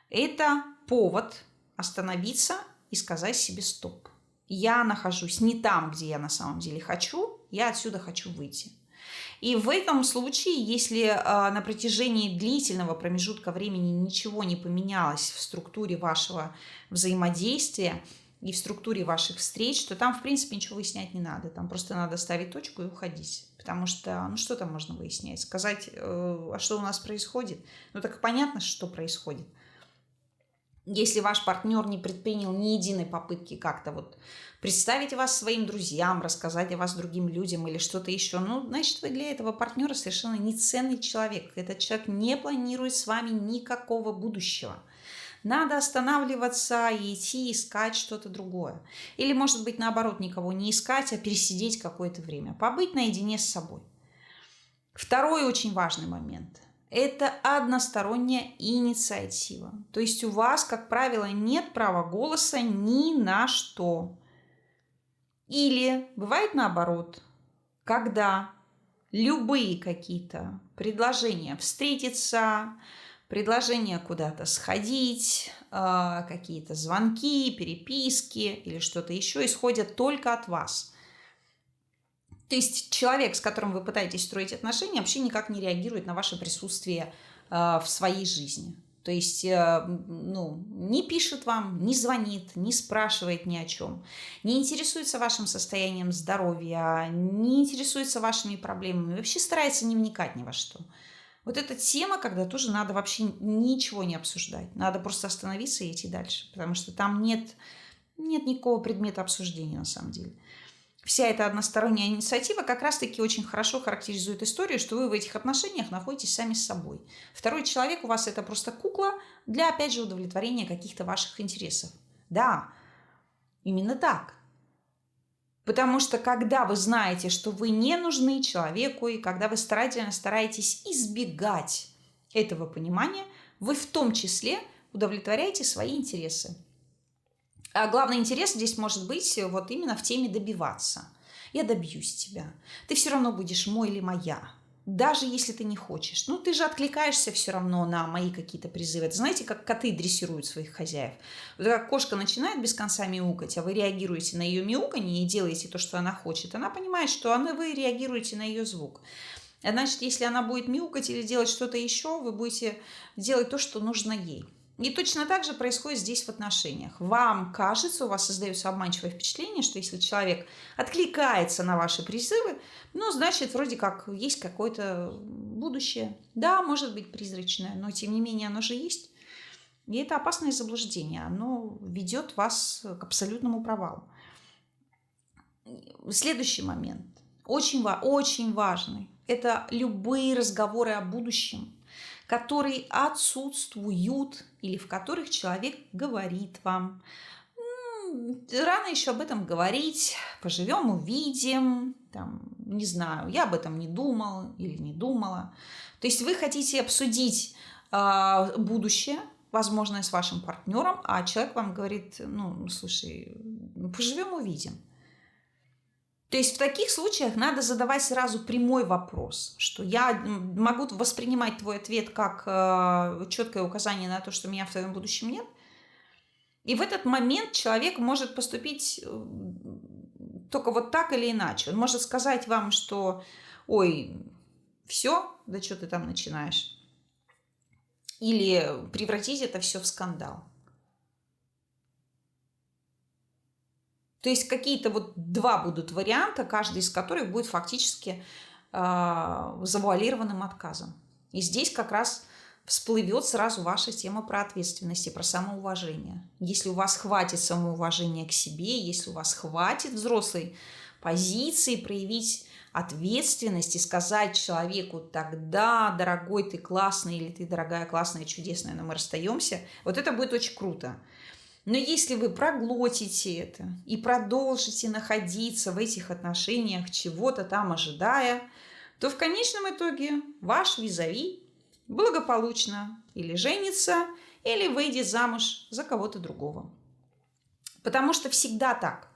Это повод остановиться и сказать себе стоп. Я нахожусь не там, где я на самом деле хочу, я отсюда хочу выйти. И в этом случае, если на протяжении длительного промежутка времени ничего не поменялось в структуре вашего взаимодействия, и в структуре ваших встреч, то там, в принципе, ничего выяснять не надо. Там просто надо ставить точку и уходить. Потому что, что там можно выяснять? Сказать, а что у нас происходит? Так понятно, что происходит. Если ваш партнер не предпринял ни единой попытки как-то представить вас своим друзьям, рассказать о вас другим людям или что-то еще, значит, вы для этого партнера совершенно неценный человек. Этот человек не планирует с вами никакого будущего. Надо останавливаться и идти искать что-то другое. Или, может быть, наоборот, никого не искать, а пересидеть какое-то время. Побыть наедине с собой. Второй очень важный момент – это односторонняя инициатива. То есть у вас, как правило, нет права голоса ни на что. Или бывает наоборот, когда любые какие-то предложения встретиться, предложение куда-то сходить, какие-то звонки, переписки или что-то еще исходят только от вас. То есть человек, с которым вы пытаетесь строить отношения, вообще никак не реагирует на ваше присутствие в своей жизни. То есть не пишет вам, не звонит, не спрашивает ни о чем, не интересуется вашим состоянием здоровья, не интересуется вашими проблемами, вообще старается не вникать ни во что. Вот эта тема, когда тоже надо вообще ничего не обсуждать. Надо просто остановиться и идти дальше. Потому что там нет никакого предмета обсуждения на самом деле. Вся эта односторонняя инициатива как раз-таки очень хорошо характеризует историю, что вы в этих отношениях находитесь сами с собой. Второй человек у вас это просто кукла для, опять же, удовлетворения каких-то ваших интересов. Да, именно так. Потому что когда вы знаете, что вы не нужны человеку, и когда вы старательно стараетесь избегать этого понимания, вы в том числе удовлетворяете свои интересы. А главный интерес здесь может быть именно в теме добиваться. Я добьюсь тебя. Ты все равно будешь мой или моя. Даже если ты не хочешь. Ты же откликаешься все равно на мои какие-то призывы. Это знаете, как коты дрессируют своих хозяев. Как кошка начинает без конца мяукать, а вы реагируете на ее мяуканье и делаете то, что она хочет. Она понимает, что вы реагируете на ее звук. Значит, если она будет мяукать или делать что-то еще, вы будете делать то, что нужно ей. И точно так же происходит здесь в отношениях. Вам кажется, у вас создается обманчивое впечатление, что если человек откликается на ваши призывы, ну, значит, вроде как есть какое-то будущее. Да, может быть призрачное, но тем не менее оно же есть. И это опасное заблуждение. Оно ведет вас к абсолютному провалу. Следующий момент, очень важный, это любые разговоры о будущем, которые отсутствуют или в которых человек говорит вам: рано еще об этом говорить, поживем, увидим, там, не знаю, я об этом не думал или не думала. То есть вы хотите обсудить будущее, возможно, с вашим партнером, а человек вам говорит: ну, слушай, поживем, увидим. То есть в таких случаях надо задавать сразу прямой вопрос, что я могу воспринимать твой ответ как четкое указание на то, что меня в твоем будущем нет. И в этот момент человек может поступить только вот так или иначе. Он может сказать вам, что ой, все, да что ты там начинаешь. Или превратить это все в скандал. То есть какие-то вот два будут варианта, каждый из которых будет фактически завуалированным отказом. И здесь как раз всплывет сразу ваша тема про ответственность и про самоуважение. Если у вас хватит самоуважения к себе, если у вас хватит взрослой позиции проявить ответственность и сказать человеку: тогда, дорогой, ты классный, или ты, дорогая, классная, чудесная, но мы расстаемся, вот это будет очень круто. Но если вы проглотите это и продолжите находиться в этих отношениях, чего-то там ожидая, то в конечном итоге ваш визави благополучно или женится, или выйдет замуж за кого-то другого. Потому что всегда так.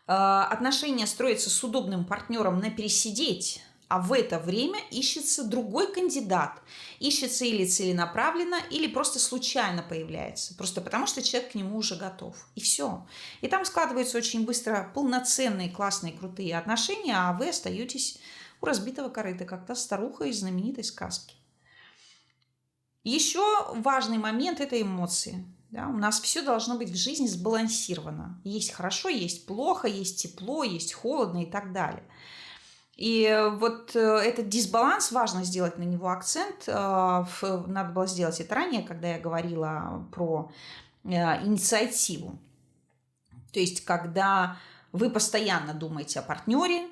Отношения строятся с удобным партнером на пересидеть, а в это время ищется другой кандидат. Ищется или целенаправленно, или просто случайно появляется. Просто потому, что человек к нему уже готов. И все. И там складываются очень быстро полноценные, классные, крутые отношения, а вы остаетесь у разбитого корыта, как та старуха из знаменитой сказки. Еще важный момент – это эмоции. Да, у нас все должно быть в жизни сбалансировано. Есть хорошо, есть плохо, есть тепло, есть холодно и так далее. И вот этот дисбаланс, важно сделать на него акцент. Надо было сделать это ранее, когда я говорила про инициативу. То есть, когда вы постоянно думаете о партнере,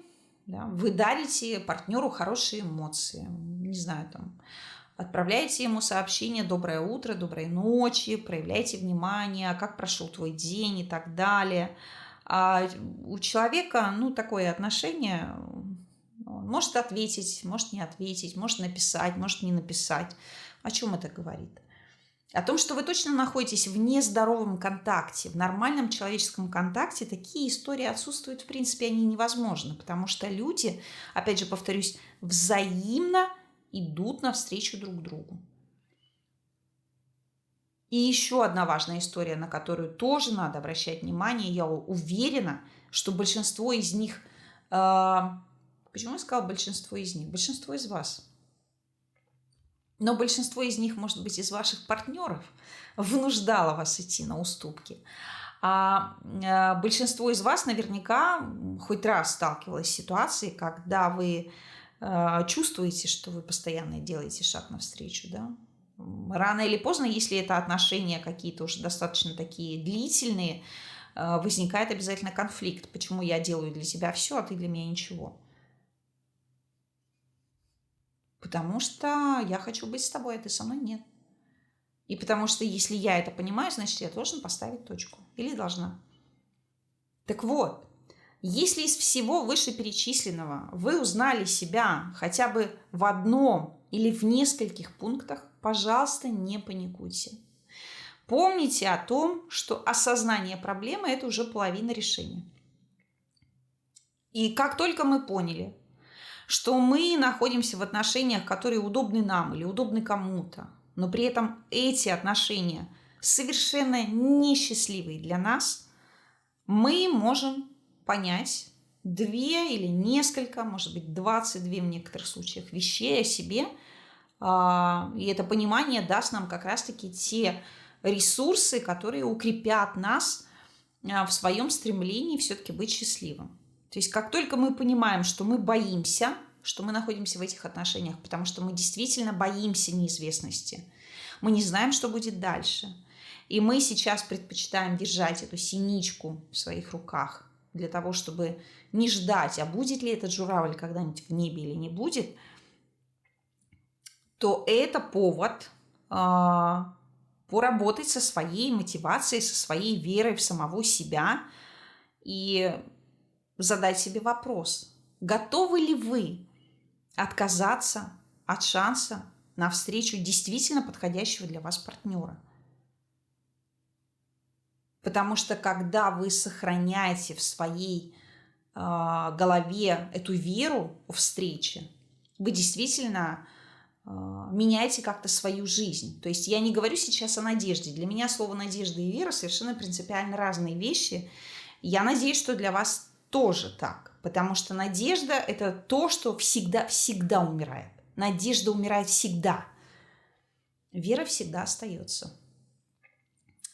да, вы дарите партнеру хорошие эмоции. Не знаю, там, отправляете ему сообщение: доброе утро, доброй ночи, проявляйте внимание, как прошел твой день и так далее. А у человека, такое отношение. Он может ответить, может не ответить, может написать, может не написать. О чем это говорит? О том, что вы точно находитесь в нездоровом контакте. В нормальном человеческом контакте такие истории отсутствуют. В принципе, они невозможны, потому что люди, опять же повторюсь, взаимно идут навстречу друг другу. И еще одна важная история, на которую тоже надо обращать внимание. Я уверена, что большинство из них... Почему я сказала большинство из них? Большинство из вас. Но большинство из них, может быть, из ваших партнеров вынуждало вас идти на уступки. А большинство из вас наверняка хоть раз сталкивалось с ситуацией, когда вы чувствуете, что вы постоянно делаете шаг навстречу. Да? Рано или поздно, если это отношения какие-то уже достаточно такие длительные, возникает обязательно конфликт. Почему я делаю для тебя все, а ты для меня ничего? Потому что я хочу быть с тобой, а ты со мной нет. И потому что если я это понимаю, значит, я должен поставить точку. Или должна. Так вот, если из всего вышеперечисленного вы узнали себя хотя бы в одном или в нескольких пунктах, пожалуйста, не паникуйте. Помните о том, что осознание проблемы – это уже половина решения. И как только мы поняли, что мы находимся в отношениях, которые удобны нам или удобны кому-то, но при этом эти отношения совершенно несчастливые для нас, мы можем понять две или несколько, может быть, 22 в некоторых случаях вещей о себе. И это понимание даст нам как раз-таки те ресурсы, которые укрепят нас в своем стремлении все-таки быть счастливым. То есть как только мы понимаем, что мы боимся, что мы находимся в этих отношениях, потому что мы действительно боимся неизвестности, мы не знаем, что будет дальше, и мы сейчас предпочитаем держать эту синичку в своих руках для того, чтобы не ждать, а будет ли этот журавль когда-нибудь в небе или не будет, то это повод поработать со своей мотивацией, со своей верой в самого себя и задать себе вопрос, готовы ли вы отказаться от шанса на встречу действительно подходящего для вас партнера. Потому что когда вы сохраняете в своей голове эту веру в встрече, вы действительно меняете как-то свою жизнь. То есть я не говорю сейчас о надежде. Для меня слово надежда и вера совершенно принципиально разные вещи. Я надеюсь, что для вас тоже так. Потому что надежда – это то, что всегда умирает. Надежда умирает всегда. Вера всегда остается.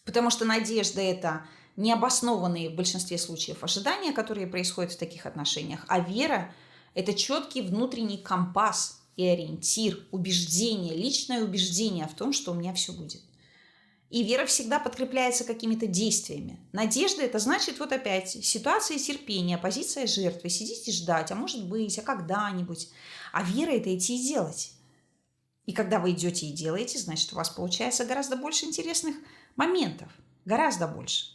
Потому что надежда – это необоснованные в большинстве случаев ожидания, которые происходят в таких отношениях. А вера – это четкий внутренний компас и ориентир, убеждение, личное убеждение в том, что у меня все будет. И вера всегда подкрепляется какими-то действиями. Надежда – это значит вот опять ситуация терпения, позиция жертвы. Сидите ждать, а может быть, а когда-нибудь. А вера – это идти и делать. И когда вы идете и делаете, значит, у вас получается гораздо больше интересных моментов. Гораздо больше.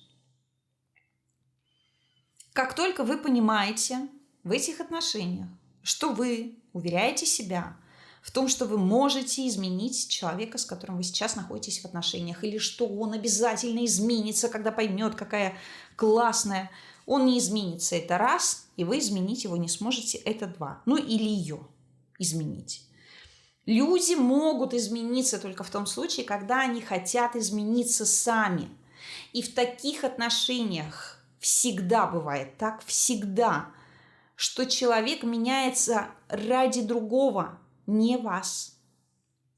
Как только вы понимаете в этих отношениях, что вы уверяете себя в том, что вы можете изменить человека, с которым вы сейчас находитесь в отношениях, или что он обязательно изменится, когда поймет, какая классная. Он не изменится, это раз, и вы изменить его не сможете, это два. Ну или ее изменить. Люди могут измениться только в том случае, когда они хотят измениться сами. И в таких отношениях всегда бывает так, всегда, что человек меняется ради другого, не вас.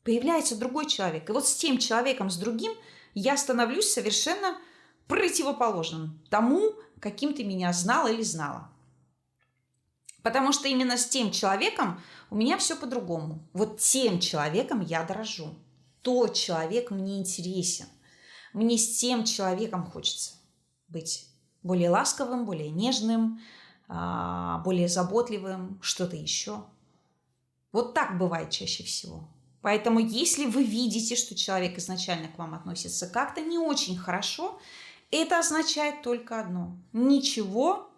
Появляется другой человек. И вот с тем человеком, с другим, я становлюсь совершенно противоположным тому, каким ты меня знал или знала. Потому что именно с тем человеком у меня все по-другому. Вот тем человеком я дорожу. Тот человек мне интересен. Мне с тем человеком хочется быть более ласковым, более нежным, более заботливым, что-то еще. Вот так бывает чаще всего. Поэтому если вы видите, что человек изначально к вам относится как-то не очень хорошо, это означает только одно. Ничего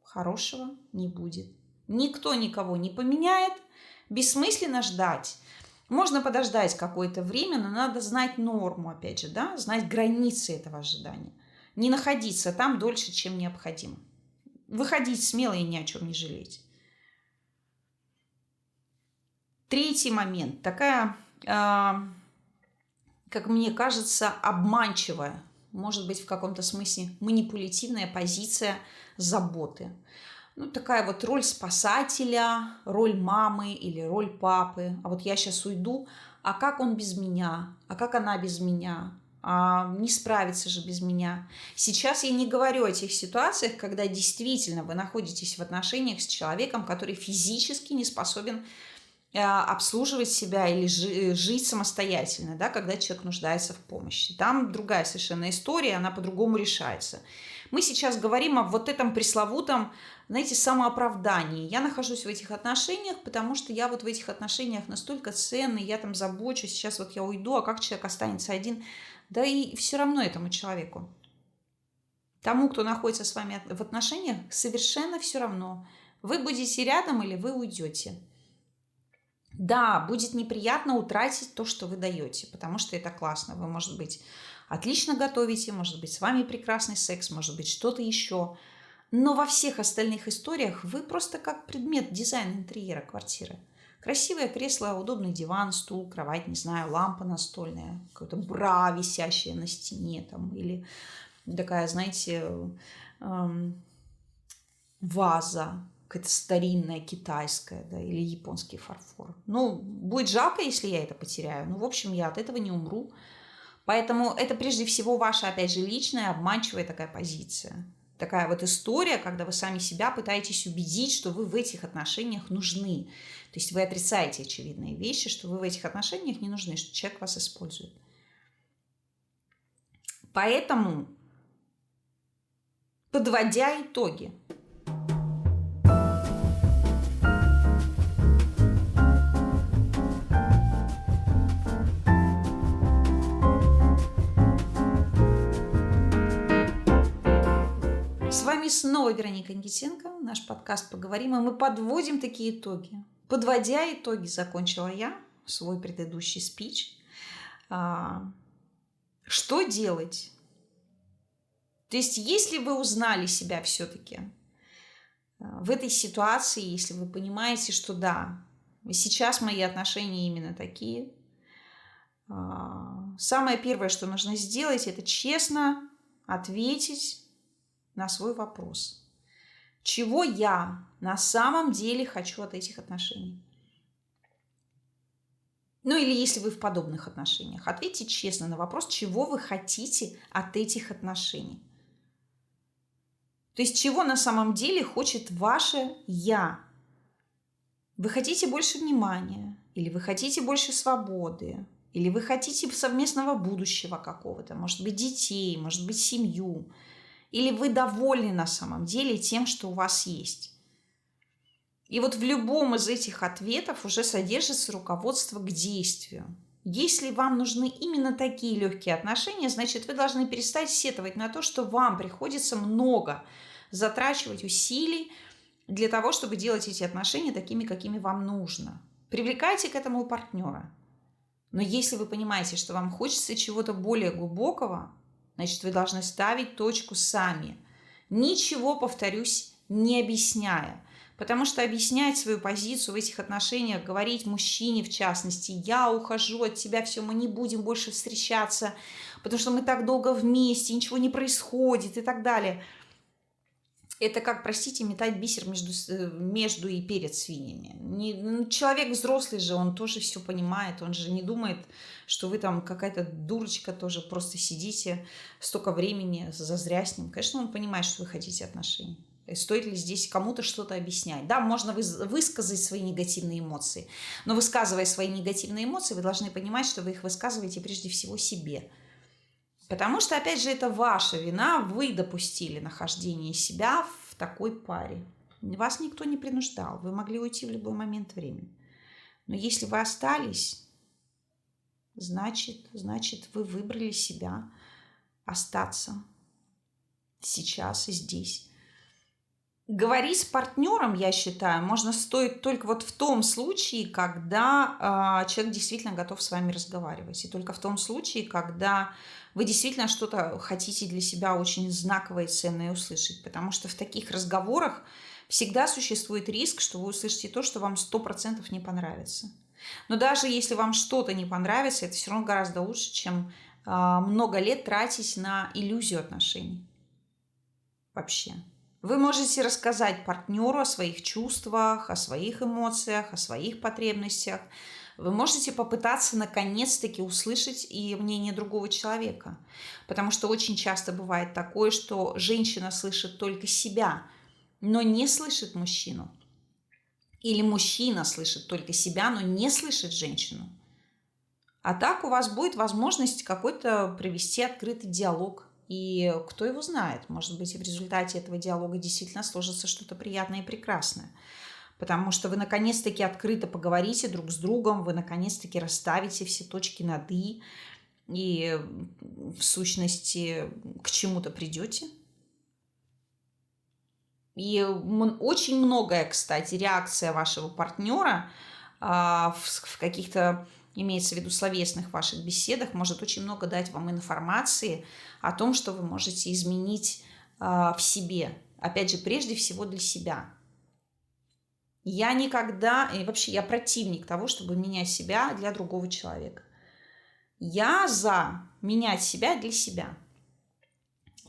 хорошего не будет. Никто никого не поменяет. Бессмысленно ждать. Можно подождать какое-то время, но надо знать норму, опять же, да? Знать границы этого ожидания. Не находиться там дольше, чем необходимо. Выходить смело и ни о чем не жалеть. Третий момент. Такая, как мне кажется, обманчивая, может быть, в каком-то смысле манипулятивная позиция заботы. Ну, такая вот роль спасателя, роль мамы или роль папы. А вот я сейчас уйду, а как он без меня? А как она без меня? А не справится же без меня. Сейчас я не говорю о тех ситуациях, когда действительно вы находитесь в отношениях с человеком, который физически не способен обслуживать себя или жить самостоятельно, да, когда человек нуждается в помощи. Там другая совершенно история, она по-другому решается. Мы сейчас говорим о вот этом пресловутом, знаете, самооправдании. Я нахожусь в этих отношениях, потому что я вот в этих отношениях настолько ценный, я там забочусь, сейчас вот я уйду, а как человек останется один? Да и все равно этому человеку. Тому, кто находится с вами в отношениях, совершенно все равно. Вы будете рядом или вы уйдете. Да, будет неприятно утратить то, что вы даете, потому что это классно. Вы, может быть, отлично готовите, может быть, с вами прекрасный секс, может быть, что-то еще. Но во всех остальных историях вы просто как предмет дизайна интерьера квартиры. Красивое кресло, удобный диван, стул, кровать, не знаю, лампа настольная, какое-то бра, висящее на стене там, или такая, знаете, ваза, какая-то старинная китайская, да, или японский фарфор. Ну, будет жалко, если я это потеряю. Ну, в общем, я от этого не умру. Поэтому это прежде всего ваша, опять же, личная обманчивая такая позиция. Такая вот история, когда вы сами себя пытаетесь убедить, что вы в этих отношениях нужны. То есть вы отрицаете очевидные вещи, что вы в этих отношениях не нужны, что человек вас использует. Поэтому, подводя итоги, с вами снова Вероника Никитенко, наш подкаст «Поговорим», и мы подводим такие итоги. Подводя итоги, закончила я свой предыдущий спич. Что делать? То есть, если вы узнали себя все-таки в этой ситуации, если вы понимаете, что да, сейчас мои отношения именно такие, самое первое, что нужно сделать, это честно ответить на свой вопрос. Чего я на самом деле хочу от этих отношений? Ну или если вы в подобных отношениях, ответьте честно на вопрос, чего вы хотите от этих отношений. То есть чего на самом деле хочет ваше «я». Вы хотите больше внимания, или вы хотите больше свободы, или вы хотите совместного будущего какого-то, может быть, детей, может быть, семью. Или вы довольны на самом деле тем, что у вас есть? И вот в любом из этих ответов уже содержится руководство к действию. Если вам нужны именно такие легкие отношения, значит, вы должны перестать сетовать на то, что вам приходится много затрачивать усилий для того, чтобы делать эти отношения такими, какими вам нужно. Привлекайте к этому партнера. Но если вы понимаете, что вам хочется чего-то более глубокого, значит, вы должны ставить точку сами. Ничего, повторюсь, не объясняя. Потому что объяснять свою позицию в этих отношениях, говорить мужчине в частности, я ухожу от тебя, все, мы не будем больше встречаться, потому что мы так долго вместе, ничего не происходит и так далее. Это как, простите, метать бисер между и перед свиньями. Человек взрослый же, он тоже все понимает, он же не думает, что вы там какая-то дурочка тоже просто сидите столько времени зазря с ним. Конечно, он понимает, что вы хотите отношений. И стоит ли здесь кому-то что-то объяснять? Да, можно высказать свои негативные эмоции, но высказывая свои негативные эмоции, вы должны понимать, что вы их высказываете прежде всего себе. Потому что, опять же, это ваша вина, вы допустили нахождение себя в такой паре. Вас никто не принуждал, вы могли уйти в любой момент времени. Но если вы остались, значит, вы выбрали себя остаться сейчас и здесь. Говорить с партнером, я считаю, можно стоит только вот в том случае, когда человек действительно готов с вами разговаривать. И только в том случае, когда вы действительно что-то хотите для себя очень знаковое и ценное услышать. Потому что в таких разговорах всегда существует риск, что вы услышите то, что вам 100% не понравится. Но даже если вам что-то не понравится, это все равно гораздо лучше, чем много лет тратить на иллюзию отношений. Вообще. Вы можете рассказать партнеру о своих чувствах, о своих эмоциях, о своих потребностях. Вы можете попытаться наконец-таки услышать и мнение другого человека. Потому что очень часто бывает такое, что женщина слышит только себя, но не слышит мужчину. Или мужчина слышит только себя, но не слышит женщину. А так у вас будет возможность какой-то провести открытый диалог. И кто его знает, может быть, и в результате этого диалога действительно сложится что-то приятное и прекрасное. Потому что вы наконец-таки открыто поговорите друг с другом, вы наконец-таки расставите все точки над «и», и в сущности к чему-то придете. И очень многое, кстати, реакция вашего партнера в каких-то, имеется в виду словесных ваших беседах, может очень много дать вам информации о том, что вы можете изменить в себе. Опять же, прежде всего для себя. Я никогда, и вообще я противник того, чтобы менять себя для другого человека. Я за менять себя для себя.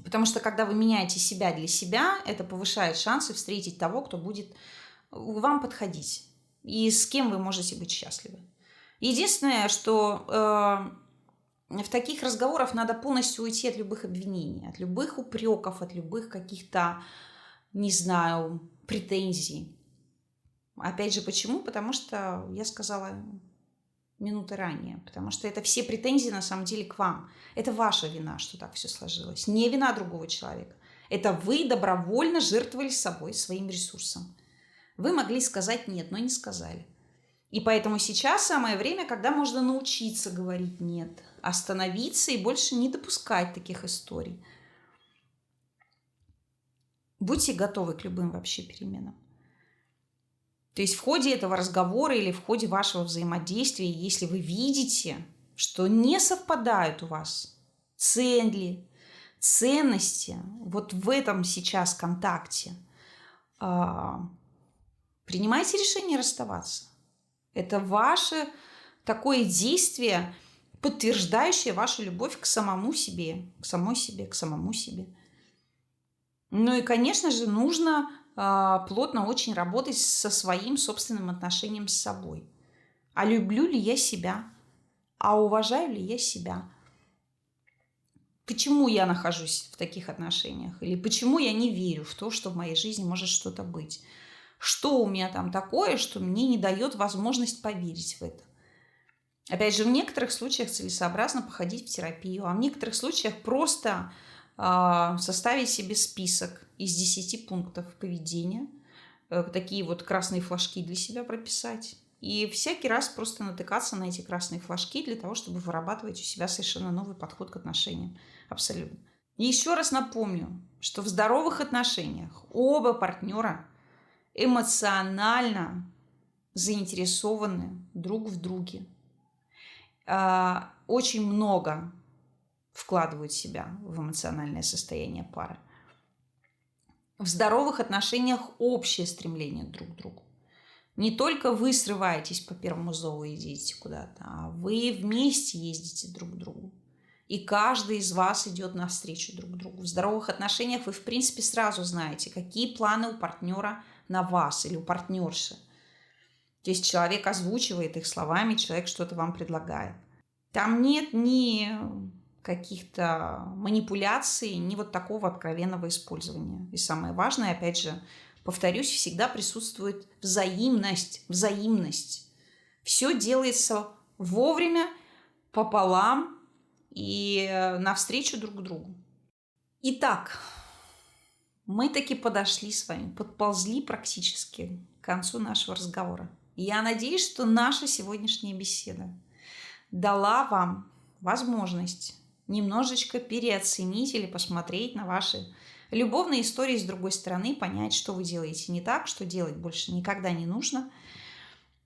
Потому что когда вы меняете себя для себя, это повышает шансы встретить того, кто будет вам подходить и с кем вы можете быть счастливы. Единственное, что в таких разговорах надо полностью уйти от любых обвинений, от любых упреков, от любых каких-то, не знаю, претензий. Опять же, почему? Потому что я сказала минуты ранее. Потому что это все претензии на самом деле к вам. Это ваша вина, что так все сложилось. Не вина другого человека. Это вы добровольно жертвовали собой, своим ресурсом. Вы могли сказать «нет», но не сказали. И поэтому сейчас самое время, когда можно научиться говорить «нет», остановиться и больше не допускать таких историй. Будьте готовы к любым вообще переменам. То есть в ходе этого разговора или в ходе вашего взаимодействия, если вы видите, что не совпадают у вас цели, ценности вот в этом сейчас контакте, принимайте решение расставаться. Это ваше такое действие, подтверждающее вашу любовь к самому себе, к самой себе, к самому себе. Ну и, конечно же, нужно плотно очень работать со своим собственным отношением с собой. А люблю ли я себя? А уважаю ли я себя? Почему я нахожусь в таких отношениях? Или почему я не верю в то, что в моей жизни может что-то быть? Что у меня там такое, что мне не дает возможность поверить в это? Опять же, в некоторых случаях целесообразно походить в терапию, а в некоторых случаях просто составить себе список из 10 пунктов поведения, такие вот красные флажки для себя прописать. И всякий раз просто натыкаться на эти красные флажки для того, чтобы вырабатывать у себя совершенно новый подход к отношениям. Абсолютно. И еще раз напомню, что в здоровых отношениях оба партнера эмоционально заинтересованы друг в друге. Очень много вкладывают себя в эмоциональное состояние пары. В здоровых отношениях общее стремление друг к другу. Не только вы срываетесь по первому зову и идете куда-то, а вы вместе ездите друг к другу. И каждый из вас идет навстречу друг другу. В здоровых отношениях вы, в принципе, сразу знаете, какие планы у партнера на вас или у партнерши. То есть человек озвучивает их словами, человек что-то вам предлагает. Там нет ни каких-то манипуляций, ни вот такого откровенного использования. И самое важное, опять же, повторюсь, всегда присутствует взаимность. Взаимность. Все делается вовремя, пополам и навстречу друг другу. Итак, мы таки подошли с вами, подползли практически к концу нашего разговора. Я надеюсь, что наша сегодняшняя беседа дала вам возможность немножечко переоценить или посмотреть на ваши любовные истории с другой стороны, понять, что вы делаете не так, что делать больше никогда не нужно.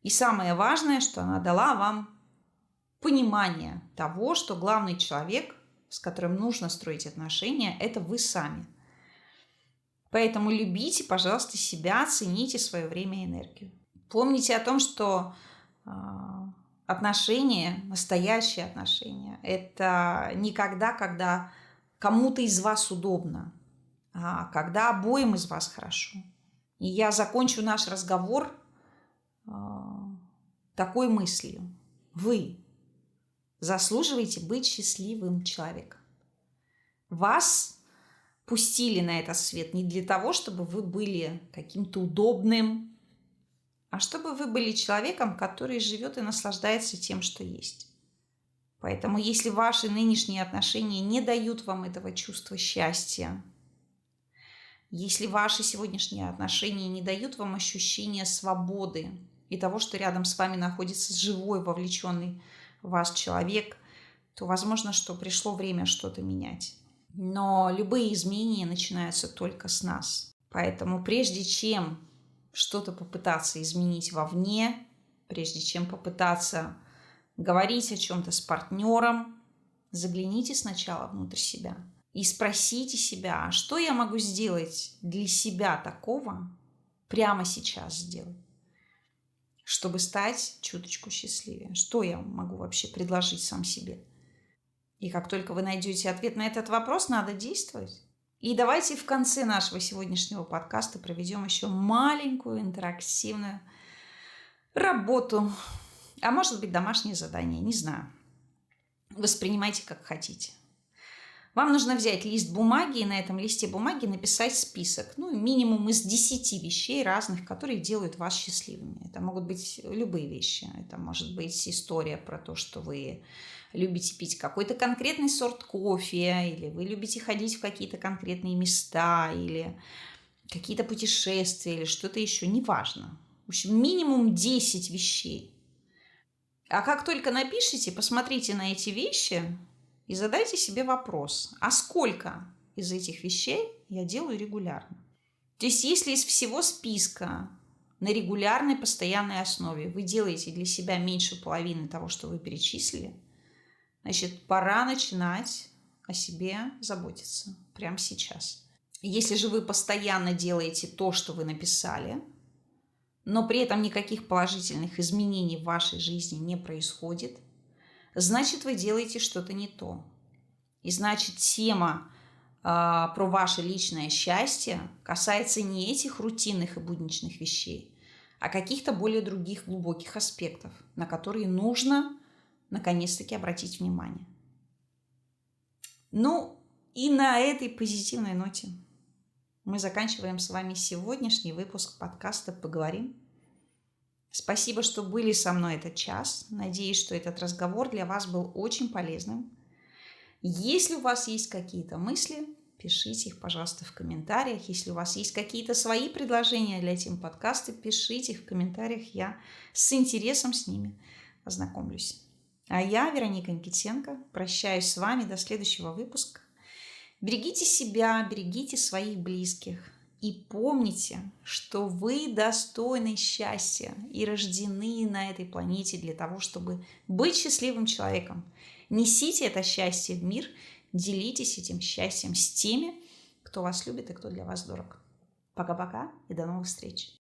И самое важное, что она дала вам понимание того, что главный человек, с которым нужно строить отношения, это вы сами. Поэтому любите, пожалуйста, себя, цените свое время и энергию. Помните о том, что отношения, настоящие отношения, это никогда, когда кому-то из вас удобно, а когда обоим из вас хорошо. И я закончу наш разговор такой мыслью. Вы заслуживаете быть счастливым человеком. Вас пустили на этот свет не для того, чтобы вы были каким-то удобным, а чтобы вы были человеком, который живет и наслаждается тем, что есть. Поэтому если ваши нынешние отношения не дают вам этого чувства счастья, если ваши сегодняшние отношения не дают вам ощущения свободы и того, что рядом с вами находится живой, вовлеченный в вас человек, то возможно, что пришло время что-то менять. Но любые изменения начинаются только с нас. Поэтому прежде чем что-то попытаться изменить вовне, прежде чем попытаться говорить о чем-то с партнером, загляните сначала внутрь себя и спросите себя, а что я могу сделать для себя такого, прямо сейчас сделать, чтобы стать чуточку счастливее. Что я могу вообще предложить сам себе? И как только вы найдете ответ на этот вопрос, надо действовать. И давайте в конце нашего сегодняшнего подкаста проведем еще маленькую интерактивную работу, а может быть домашнее задание, не знаю. Воспринимайте как хотите. Вам нужно взять лист бумаги и на этом листе бумаги написать список, минимум из 10 вещей разных, которые делают вас счастливыми. Это могут быть любые вещи. Это может быть история про то, что вы любите пить какой-то конкретный сорт кофе, или вы любите ходить в какие-то конкретные места, или какие-то путешествия, или что-то еще, неважно. В общем, минимум 10 вещей. А как только напишите, посмотрите на эти вещи и задайте себе вопрос, а сколько из этих вещей я делаю регулярно? То есть, если из всего списка на регулярной, постоянной основе вы делаете для себя меньше половины того, что вы перечислили, значит, пора начинать о себе заботиться прямо сейчас. Если же вы постоянно делаете то, что вы написали, но при этом никаких положительных изменений в вашей жизни не происходит, значит, вы делаете что-то не то. И значит, тема про ваше личное счастье касается не этих рутинных и будничных вещей, а каких-то более других глубоких аспектов, на которые нужно наконец-таки обратить внимание. И на этой позитивной ноте мы заканчиваем с вами сегодняшний выпуск подкаста «Поговорим». Спасибо, что были со мной этот час. Надеюсь, что этот разговор для вас был очень полезным. Если у вас есть какие-то мысли, пишите их, пожалуйста, в комментариях. Если у вас есть какие-то свои предложения для тем подкаста, пишите их в комментариях. Я с интересом с ними ознакомлюсь. А я, Вероника Никитенко, прощаюсь с вами до следующего выпуска. Берегите себя, берегите своих близких. И помните, что вы достойны счастья и рождены на этой планете для того, чтобы быть счастливым человеком. Несите это счастье в мир, делитесь этим счастьем с теми, кто вас любит и кто для вас дорог. Пока-пока и до новых встреч.